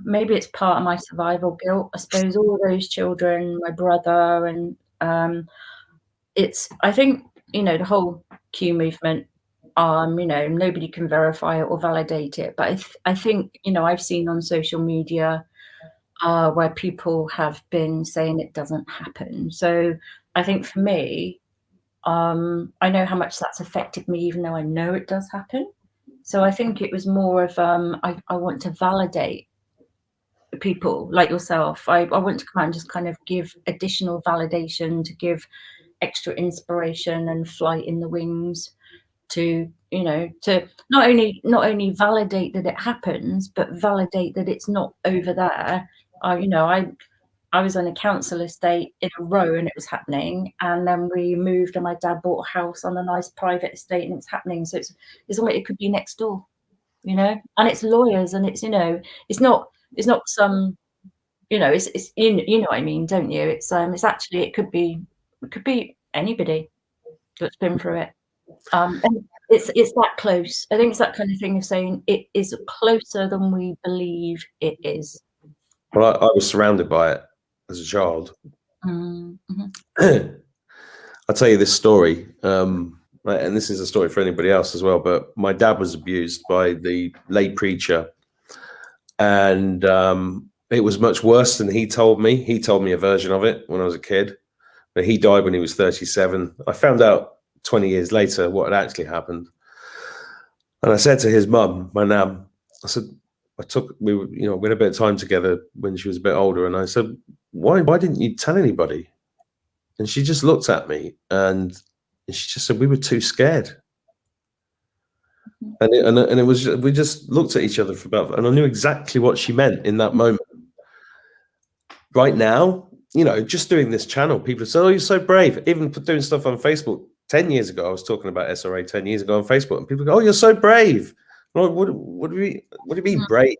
maybe it's part of my survival guilt. I suppose all those children, my brother, and I think, you know, the whole Q movement. You know, nobody can verify it or validate it, but I think, you know, I've seen on social media where people have been saying it doesn't happen. So I think for me, I know how much that's affected me, even though I know it does happen. So I think it was more of I want to validate people like yourself. I want to come out and just kind of give additional validation, to give extra inspiration and flight in the wings, to, you know, to not only validate that it happens, but validate that it's not over there. You know, I was on a council estate in a row and it was happening, and then we moved and my dad bought a house on a nice private estate and it's happening. So it's almost, it could be next door, you know, and it's lawyers, and it's, you know, it's not some, you know, it's you know what I mean, don't you? It's actually, it could be anybody that's been through it. And it's that close. I think it's that kind of thing of saying it is closer than we believe it is. Well, I was surrounded by it as a child. Mm-hmm. I'll tell you this story, and this is a story for anybody else as well, but my dad was abused by the lay preacher, and it was much worse than he told me. He told me a version of it when I was a kid, but he died when he was 37. I found out 20 years later what had actually happened. And I said to his mum, my nan, I said, we had a bit of time together when she was a bit older, and I said, why didn't you tell anybody? And she just looked at me and she just said, we were too scared. And it was, we just looked at each other for about, and I knew exactly what she meant in that moment. Right now, you know, just doing this channel, people say, oh, you're so brave. Even doing stuff on Facebook 10 years ago, I was talking about SRA 10 years ago on Facebook, and people go, oh, you're so brave. Like, what do you mean brave?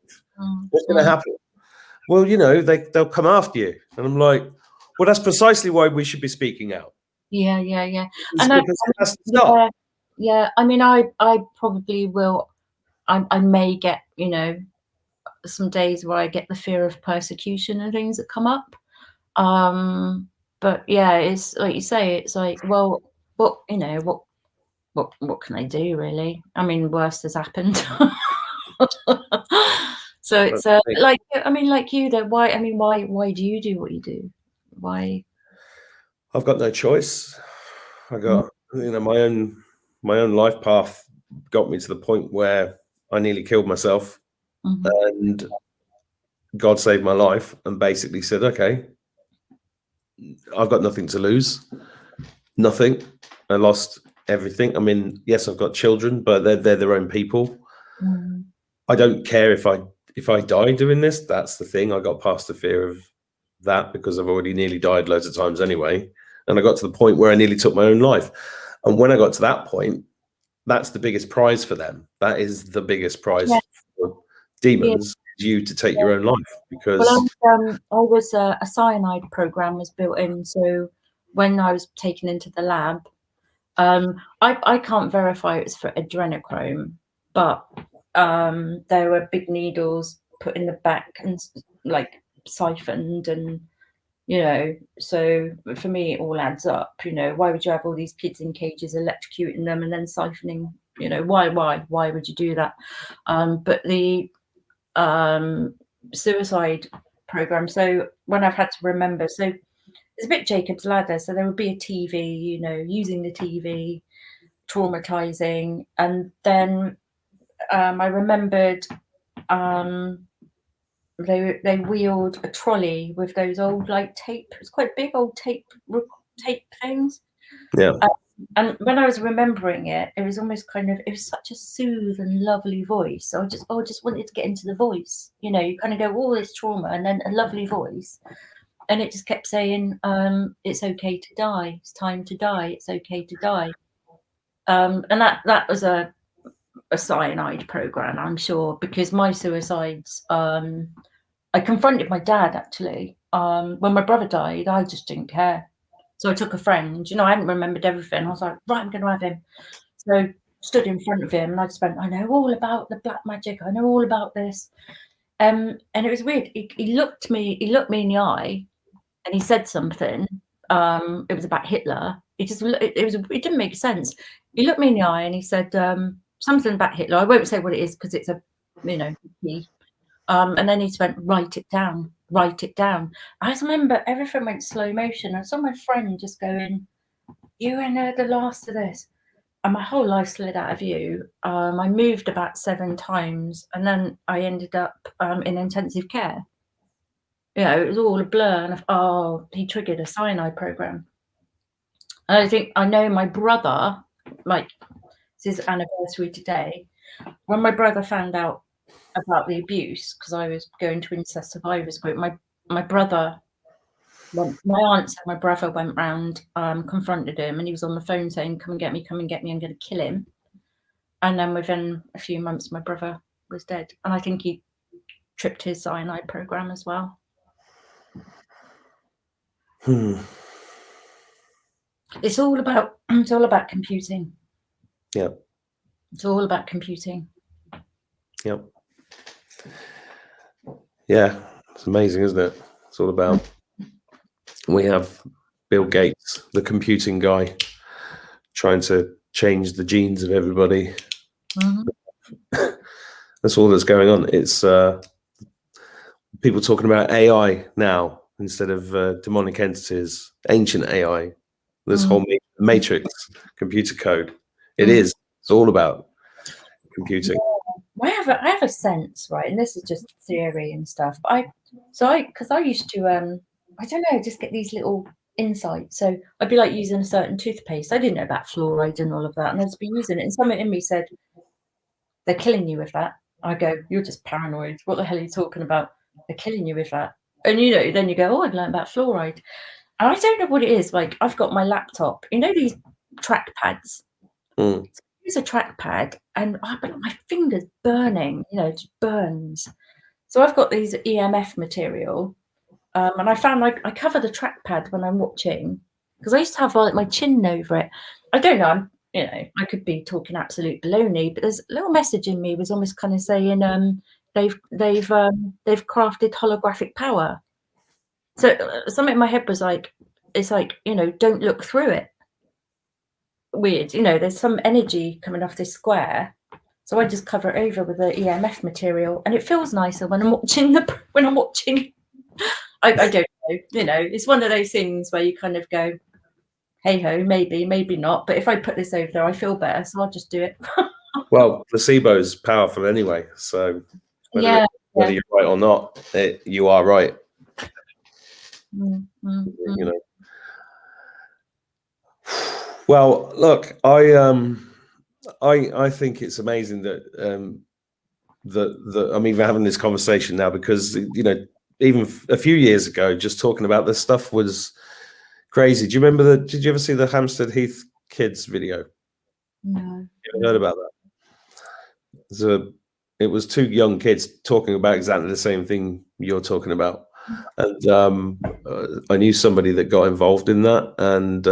What's going to happen? Well, you know, they'll come after you. And I'm like, well, that's precisely why we should be speaking out. Yeah. And it has to stop. Yeah. I mean, I probably will. I may get, you know, some days where I get the fear of persecution and things that come up. But yeah, it's like you say, it's like, well, what, you know, what can I do, really? I mean, worse has happened. So it's like, I mean, like you, though, why do you do what you do? Why? I've got no choice. I got, you know, my own life path got me to the point where I nearly killed myself, and God saved my life and basically said, okay, I've got nothing to lose. Nothing. I lost everything. I mean, yes, I've got children, but they're their own people. I don't care if I die doing this. That's the thing. I got past the fear of that because I've already nearly died loads of times anyway. And I got to the point where I nearly took my own life. And when I got to that point, that's the biggest prize for them. That is the biggest prize for demons, you to take your own life. Because I was a cyanide program was built in. So when I was taken into the lab, I can't verify it was for adrenochrome, but there were big needles put in the back and like siphoned, and you know, so for me it all adds up. You know, why would you have all these kids in cages, electrocuting them and then siphoning? You know, why would you do that? But the suicide program, so when I've had to remember, so it's a bit Jacob's ladder, so there would be a TV, you know, using the TV, traumatizing, and then I remembered they wheeled a trolley with those old like tape, it's quite big old tape things. Yeah. And when I was remembering it, it was almost kind of, it was such a soothe and lovely voice. So I just wanted to get into the voice. You know, you kind of go all this trauma and then a lovely voice. and it just kept saying, it's okay to die. It's time to die. It's okay to die. And that was a cyanide program, I'm sure, because my suicides, I confronted my dad actually. When my brother died, I just didn't care. So I took a friend, I hadn't remembered everything. I was like, right, I'm going to have him. So stood in front of him and I know all about the black magic. I know all about this. And it was weird. He looked me in the eye and he said something. It was about Hitler. It didn't make sense. He looked me in the eye and he said something about Hitler. I won't say what it is because it's a, key. And then he just went, write it down. I just remember everything went slow motion. I saw my friend just going, you are the last of this. And my whole life slid out of view. I moved about 7 times and then I ended up in intensive care. It was all a blur. And he triggered a cyanide program. And I know my brother, like, it's his anniversary today. When my brother found out about the abuse, because I was going to incest survivors group, my brother, my aunt and my brother went round, confronted him, and he was on the phone saying, come and get me, I'm going to kill him. And then within a few months, my brother was dead. And I think he tripped his cyanide program as well. It's all about computing. Yeah. It's all about computing. Yep. Yeah, it's amazing, isn't it? It's all about. We have Bill Gates, the computing guy, trying to change the genes of everybody. Mm-hmm. That's all that's going on. It's people talking about AI now instead of demonic entities, ancient AI. This whole matrix computer code. It's all about computing. Yeah. I have a sense, right, and this is just theory and stuff. But because I used to I don't know, just get these little insights. So I'd be like using a certain toothpaste. I didn't know about fluoride and all of that, and I'd just be using it, and something in me said, they're killing you with that. I go, you're just paranoid. What the hell are you talking about? They're killing you with that. And then you go, I've learned about fluoride. And I don't know what it is. Like, I've got my laptop, these track pads. Use a trackpad and my finger's burning, it just burns. So I've got these EMF material, and I found I cover the trackpad when I'm watching, because I used to have like my chin over it. I don't know, I could be talking absolute baloney, but there's a little message in me was almost kind of saying they've crafted holographic power. So something in my head was like, it's like, don't look through it. Weird, there's some energy coming off this square, so I just cover it over with the EMF material, and it feels nicer when I'm watching I don't know, it's one of those things where you kind of go, hey ho, maybe not, but if I put this over there I feel better, so I'll just do it. Well, placebo's powerful anyway, so whether you're right or not, you are right. Well, look, I think it's amazing that that I'm even having this conversation now, because even a few years ago, just talking about this stuff was crazy. Do you remember did you ever see the Hampstead Heath kids video? No. You ever heard about that? It was 2 young kids talking about exactly the same thing you're talking about, and I knew somebody that got involved in that, and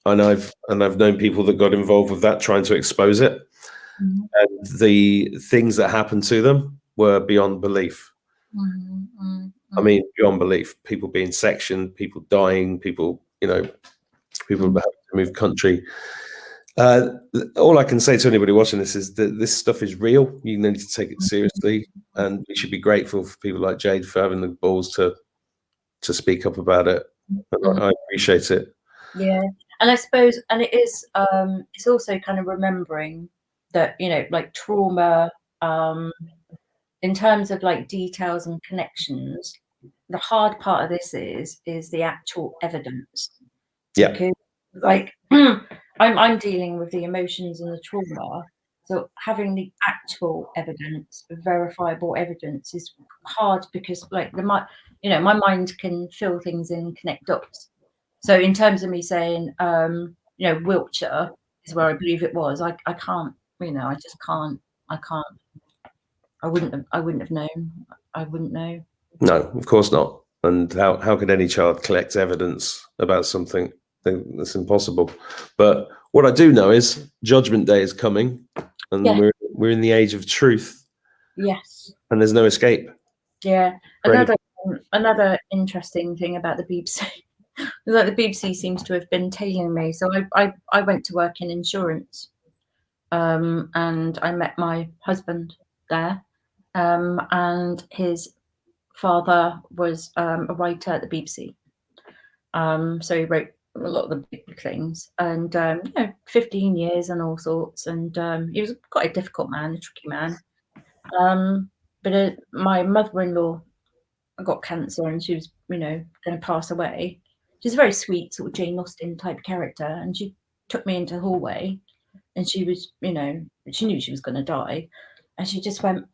I've known people that got involved with that, trying to expose it. And the things that happened to them were beyond belief. I mean, beyond belief. People being sectioned, people dying, people having to move country. All I can say to anybody watching this is that this stuff is real. You need to take it seriously, and we should be grateful for people like Jade for having the balls to speak up about it. I appreciate it. Yeah, and I suppose, and it is, it's also kind of remembering that, like trauma, in terms of like details and connections, the hard part of this is the actual evidence. Yeah. Because, like, I'm dealing with the emotions and the trauma, So having the actual evidence, verifiable evidence, is hard because, like, my mind can fill things in, connect dots. So in terms of me saying, Wiltshire is where I believe it was, I can't, I just can't. I can't. I wouldn't have known. I wouldn't know. No, of course not. And how could any child collect evidence about something? That's impossible. But what I do know is Judgment Day is coming, and Yeah. we're in the age of truth, Yes. and there's no escape. Yeah. Right. Another interesting thing about the BBC is that the BBC seems to have been tailing me. So I went to work in insurance, and I met my husband there, and his father was a writer at the BBC. So he wrote a lot of the big things, and 15 years and all sorts. And he was quite a difficult man, a tricky man. But my mother-in-law got cancer, and she was, going to pass away. She's a very sweet, sort of Jane Austen type character, and she took me into the hallway, and she was, she knew she was going to die, and she just went,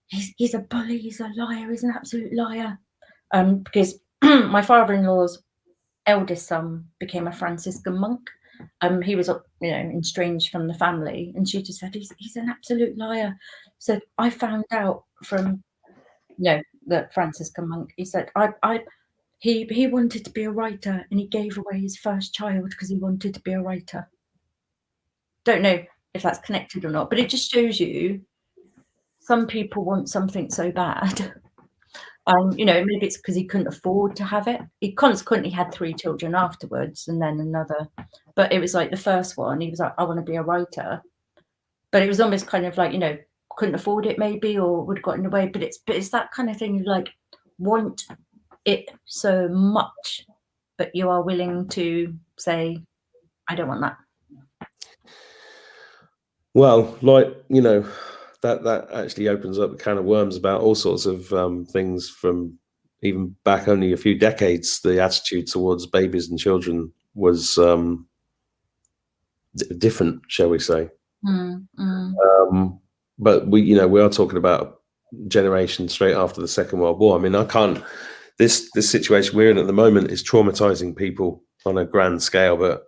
"He's a bully. He's a liar. He's an absolute liar." Because my father-in-law's eldest son became a Franciscan monk. He was, estranged from the family, and she just said, "He's an absolute liar." So I found out from, the Franciscan monk. He said, he wanted to be a writer, and he gave away his first child because he wanted to be a writer. Don't know if that's connected or not, but it just shows you some people want something so bad. Maybe it's because he couldn't afford to have it. He consequently had 3 children afterwards, and then another. But it was like the first one, he was like, "I want to be a writer." But it was almost kind of like, couldn't afford it maybe, or would have got in the way. But it's that kind of thing. You like want it so much, but you are willing to say, "I don't want that." Well, that actually opens up a can of worms about all sorts of things from even back only a few decades. The attitude towards babies and children was different, shall we say? But we are talking about a generation straight after the Second World War. I mean, I can't. This situation we're in at the moment is traumatizing people on a grand scale, but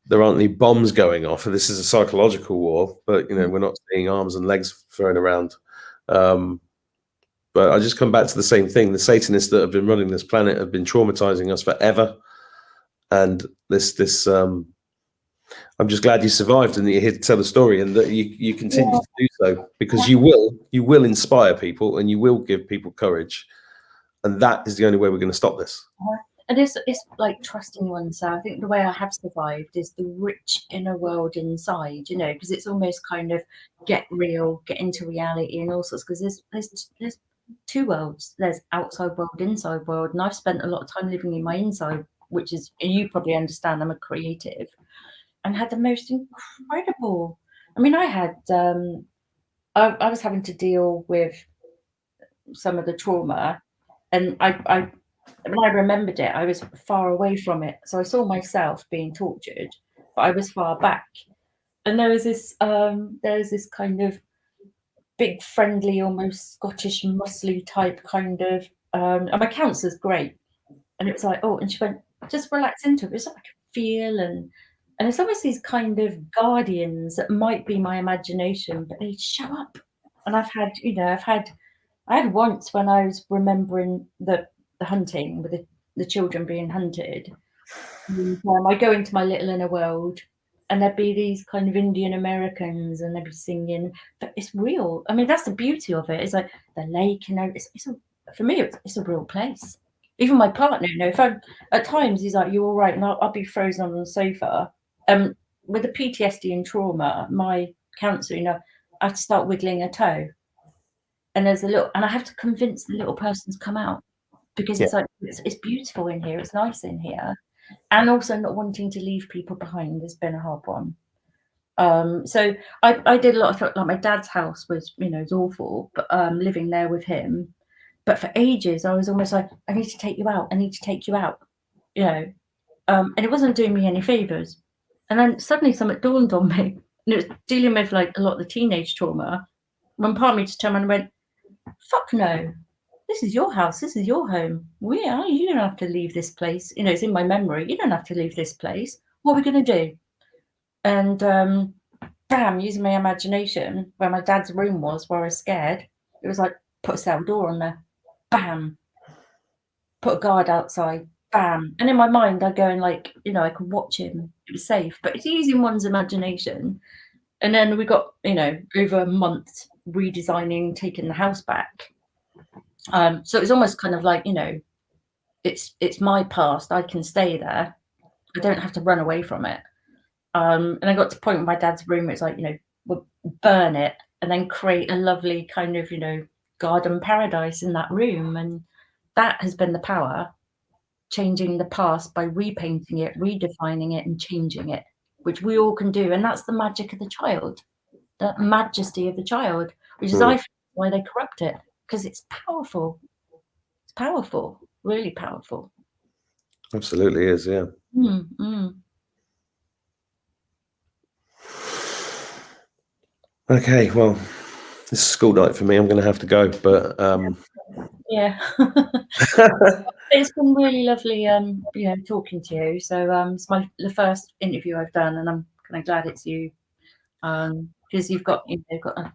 there aren't any bombs going off, and this is a psychological war. But we're not seeing arms and legs thrown around. But I just come back to the same thing. The Satanists that have been running this planet have been traumatizing us forever, and this. I'm just glad you survived and that you're here to tell the story, and that you continue to do so, because you will inspire people, and you will give people courage, and that is the only way we're going to stop this. And it's like trusting oneself. I think the way I have survived is the rich inner world inside, because it's almost kind of get real, get into reality and all sorts. Because there's 2 worlds. There's outside world, inside world, and I've spent a lot of time living in my inside, which is, you probably understand, I'm a creative, and had the most incredible. I mean, I had I was having to deal with some of the trauma, and when I remembered it, I was far away from it. So I saw myself being tortured, but I was far back. And there was this kind of big, friendly, almost Scottish, muscly type kind of, and my counsellor's great. And it was like, oh, and she went, "Just relax into it." It's like a feel, and it's almost these kind of guardians that might be my imagination, but they show up. And I had once when I was remembering the hunting with the children being hunted. And, I go into my little inner world, and there'd be these kind of Indian Americans, and they'd be singing, but it's real. I mean, that's the beauty of it. It's like the lake, for me, it's a real place. Even my partner, if I'm at times, he's like, "You all right?" And I'll be frozen on the sofa. With the PTSD and trauma, my counsellor, I have to start wiggling a toe. And and I have to convince the little person to come out, because it's like, it's beautiful in here, it's nice in here, and also not wanting to leave people behind has been a hard one. So I did a lot of, like, my dad's house was, was awful, but living there with him. But for ages, I was almost like, "I need to take you out. I need to take you out," and it wasn't doing me any favors. And then suddenly something dawned on me. and it was dealing with like a lot of the teenage trauma. When part of me just turned around and went, "Fuck no, this is your house, this is your home. You don't have to leave this place. You know, it's in my memory. You don't have to leave this place. What are we going to do?" And bam, using my imagination, where my dad's room was, where I was scared, it was like, put a cell door on there. Bam. Put a guard outside. Bam. And in my mind, I go and like, you know, I could watch him. It was safe. But it's using one's imagination. And then we got, you know, over a month redesigning, taking the house back. So it was almost kind of like, you know, it's my past. I can stay there. I don't have to run away from it. And I got to the point with my dad's room. It's like, you know, we'll burn it and then create a lovely kind of, you know, garden paradise in that room. And that has been the power, changing the past by repainting it, redefining it, and changing it, which we all can do. And that's the magic of the child, the majesty of the child, which is I feel why they corrupt it, because it's powerful. It's powerful, really powerful. Absolutely is, yeah. Okay, well, this is school night for me. I'm going to have to go, but yeah. It's been really lovely, you know, talking to you. So it's the first interview I've done, and I'm kind of glad it's you, because you've got a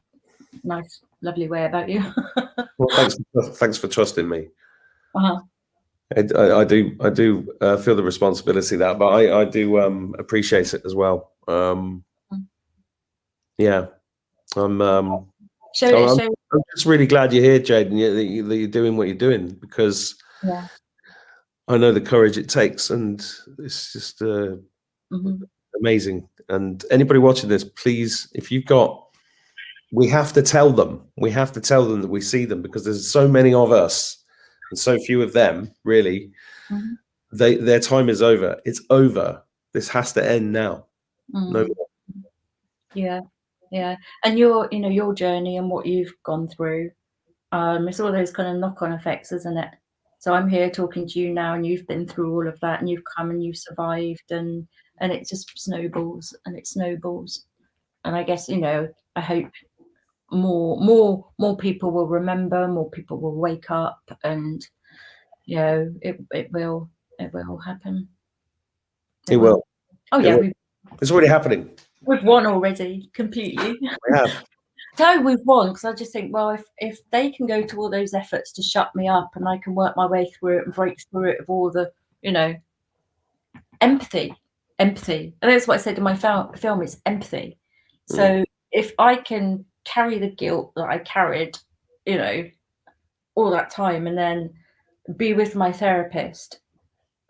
nice, lovely way about you. well, thanks for trusting me. Uh-huh. I do feel the responsibility of that, but I do appreciate it as well. Yeah, I'm just really glad you're here, Jade, and that you're doing what you're doing, because yeah. I know the courage it takes, and it's just amazing. And anybody watching this, please, if you've got, we have to tell them that we see them, because there's so many of us and so few of them, really. Their time is over. It's over. This has to end now. No more. Yeah. And your journey and what you've gone through, it's all those kind of knock-on effects, isn't it? So I'm here talking to you now, and you've been through all of that, and you've come and you've survived, and it just snowballs and it snowballs. And I guess, you know, I hope more people will remember, more people will wake up, and you know, it will happen. It will. Oh yeah, it's already happening. We've won already, completely. We have. No, we've won, because I just think, well, if they can go to all those efforts to shut me up, and I can work my way through it and break through it with all the, you know, empathy. And that's what I said in my film, it's empathy. So if I can carry the guilt that I carried, you know, all that time, and then be with my therapist,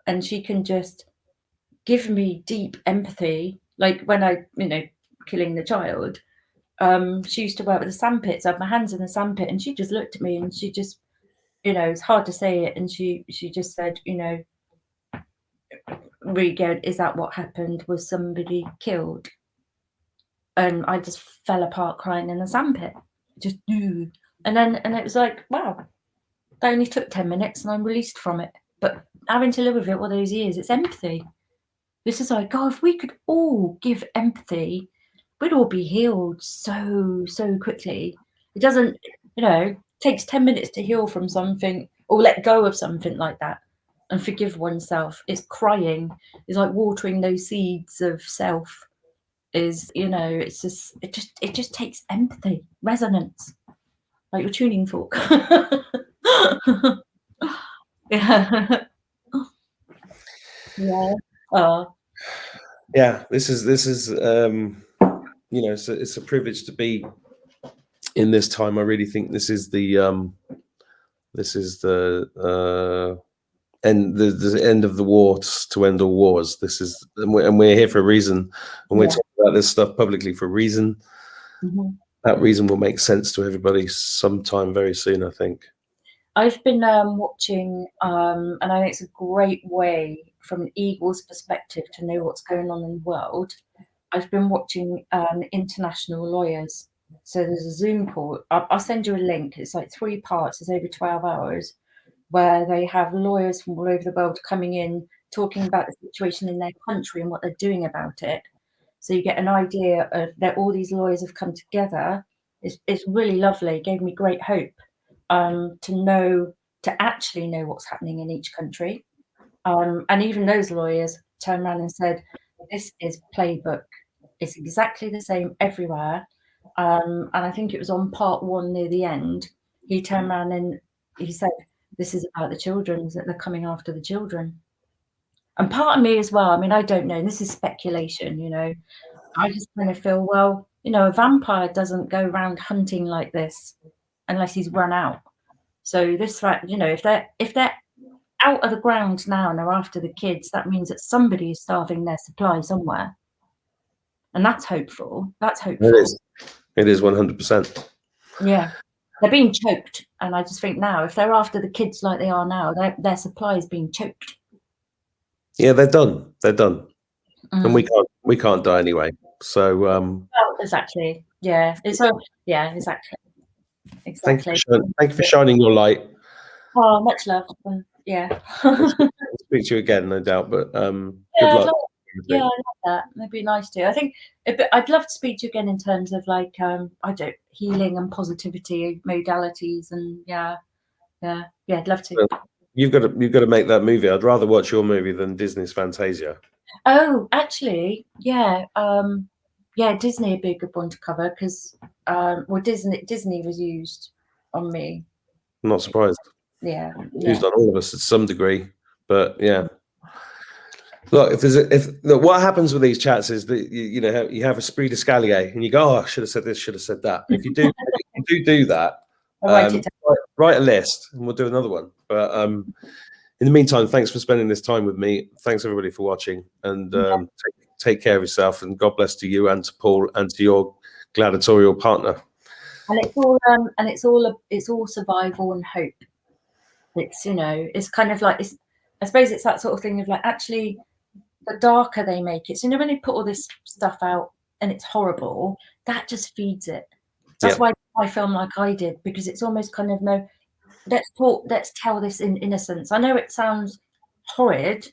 and she can just give me deep empathy, like when I, you know, killing the child. She used to work with the sandpits. I had my hands in the sandpit, and she just looked at me, and she just, you know, it's hard to say it, and she just said, you know, really good, is that what happened? Was somebody killed? And I just fell apart crying in the sandpit. Just do. And it was like, wow, that only took 10 minutes and I'm released from it. But having to live with it all those years, it's empathy. This is like, God, if we could all give empathy, we'd all be healed so quickly. It doesn't, you know, takes 10 minutes to heal from something or let go of something like that and forgive oneself. It's crying. It's like watering those seeds of self. Is, you know, it's just it just takes empathy, resonance, like your tuning fork. Yeah. Yeah, this is you know, it's a privilege to be in this time. I really think this is the end of the war to end all wars. This is, and we're here for a reason, and we're talking about this stuff publicly for a reason. That reason will make sense to everybody sometime very soon, I think. I've been watching, and I think it's a great way from an eagle's perspective to know what's going on in the world. I've been watching international lawyers. So there's a Zoom call. I'll send you a link. It's like 3 parts. It's over 12 hours, where they have lawyers from all over the world coming in, talking about the situation in their country and what they're doing about it. So you get an idea of that all these lawyers have come together. It's really lovely. It gave me great hope to actually know what's happening in each country. And even those lawyers turned around and said, this is playbook. It's exactly the same everywhere. And I think it was on part 1 near the end, he turned around and he said, this is about the children, that they're coming after the children. And part of me as well, I mean, I don't know, this is speculation, you know, I just kind of feel, well, you know, a vampire doesn't go around hunting like this unless he's run out. So this, you know, if they're out of the ground now and they're after the kids, that means that somebody is starving their supply somewhere. And that's hopeful. That's hopeful. It is 100%. Yeah. They're being choked. And I just think now, if they're after the kids like they are now, their supply is being choked. Yeah, they're done. They're done. And we can't die anyway. So well, exactly. Yeah. Yeah, exactly. Thank you for shining your light. Oh, much love. Yeah. I'll speak to you again, no doubt. But good luck. Yeah, I love that. It'd be nice to. I think I'd love to speak to you again in terms of like healing and positivity modalities, and yeah, I'd love to. You've got to make that movie. I'd rather watch your movie than Disney's Fantasia. Oh, actually, yeah, Disney would be a good one to cover because well, Disney was used on me. I'm not surprised. Yeah, used on all of us to some degree, but yeah. Look, what happens with these chats is that you have esprit d'escalier and you go, oh, I should have said this, should have said that. If you do that, write a list and we'll do another one. But in the meantime, thanks for spending this time with me. Thanks everybody for watching, and take care of yourself, and God bless to you and to Paul and to your gladiatorial partner. And it's all survival and hope. It's, you know, it's kind of like, I suppose it's that sort of thing of like, actually, the darker they make it, so, you know, when they put all this stuff out and it's horrible, that just feeds it. That's why I film like I did, because it's almost kind of, no, let's tell this in innocence. I know it sounds horrid,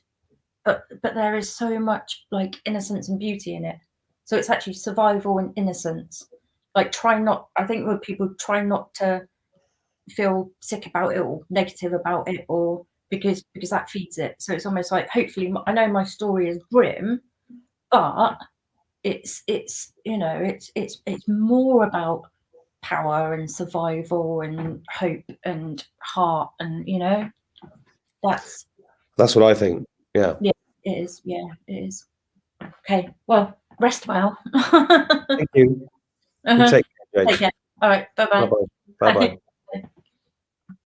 but there is so much like innocence and beauty in it. So it's actually survival and innocence. Like, I think when people try not to feel sick about it or negative about it, or because that feeds it. So it's almost like, hopefully, I know my story is grim, but it's you know, it's more about power and survival and hope and heart, and you know, that's what I think. Yeah, it is. Yeah, it is. Okay, well, rest well. Thank you. Take care. All right, bye-bye. Bye-bye.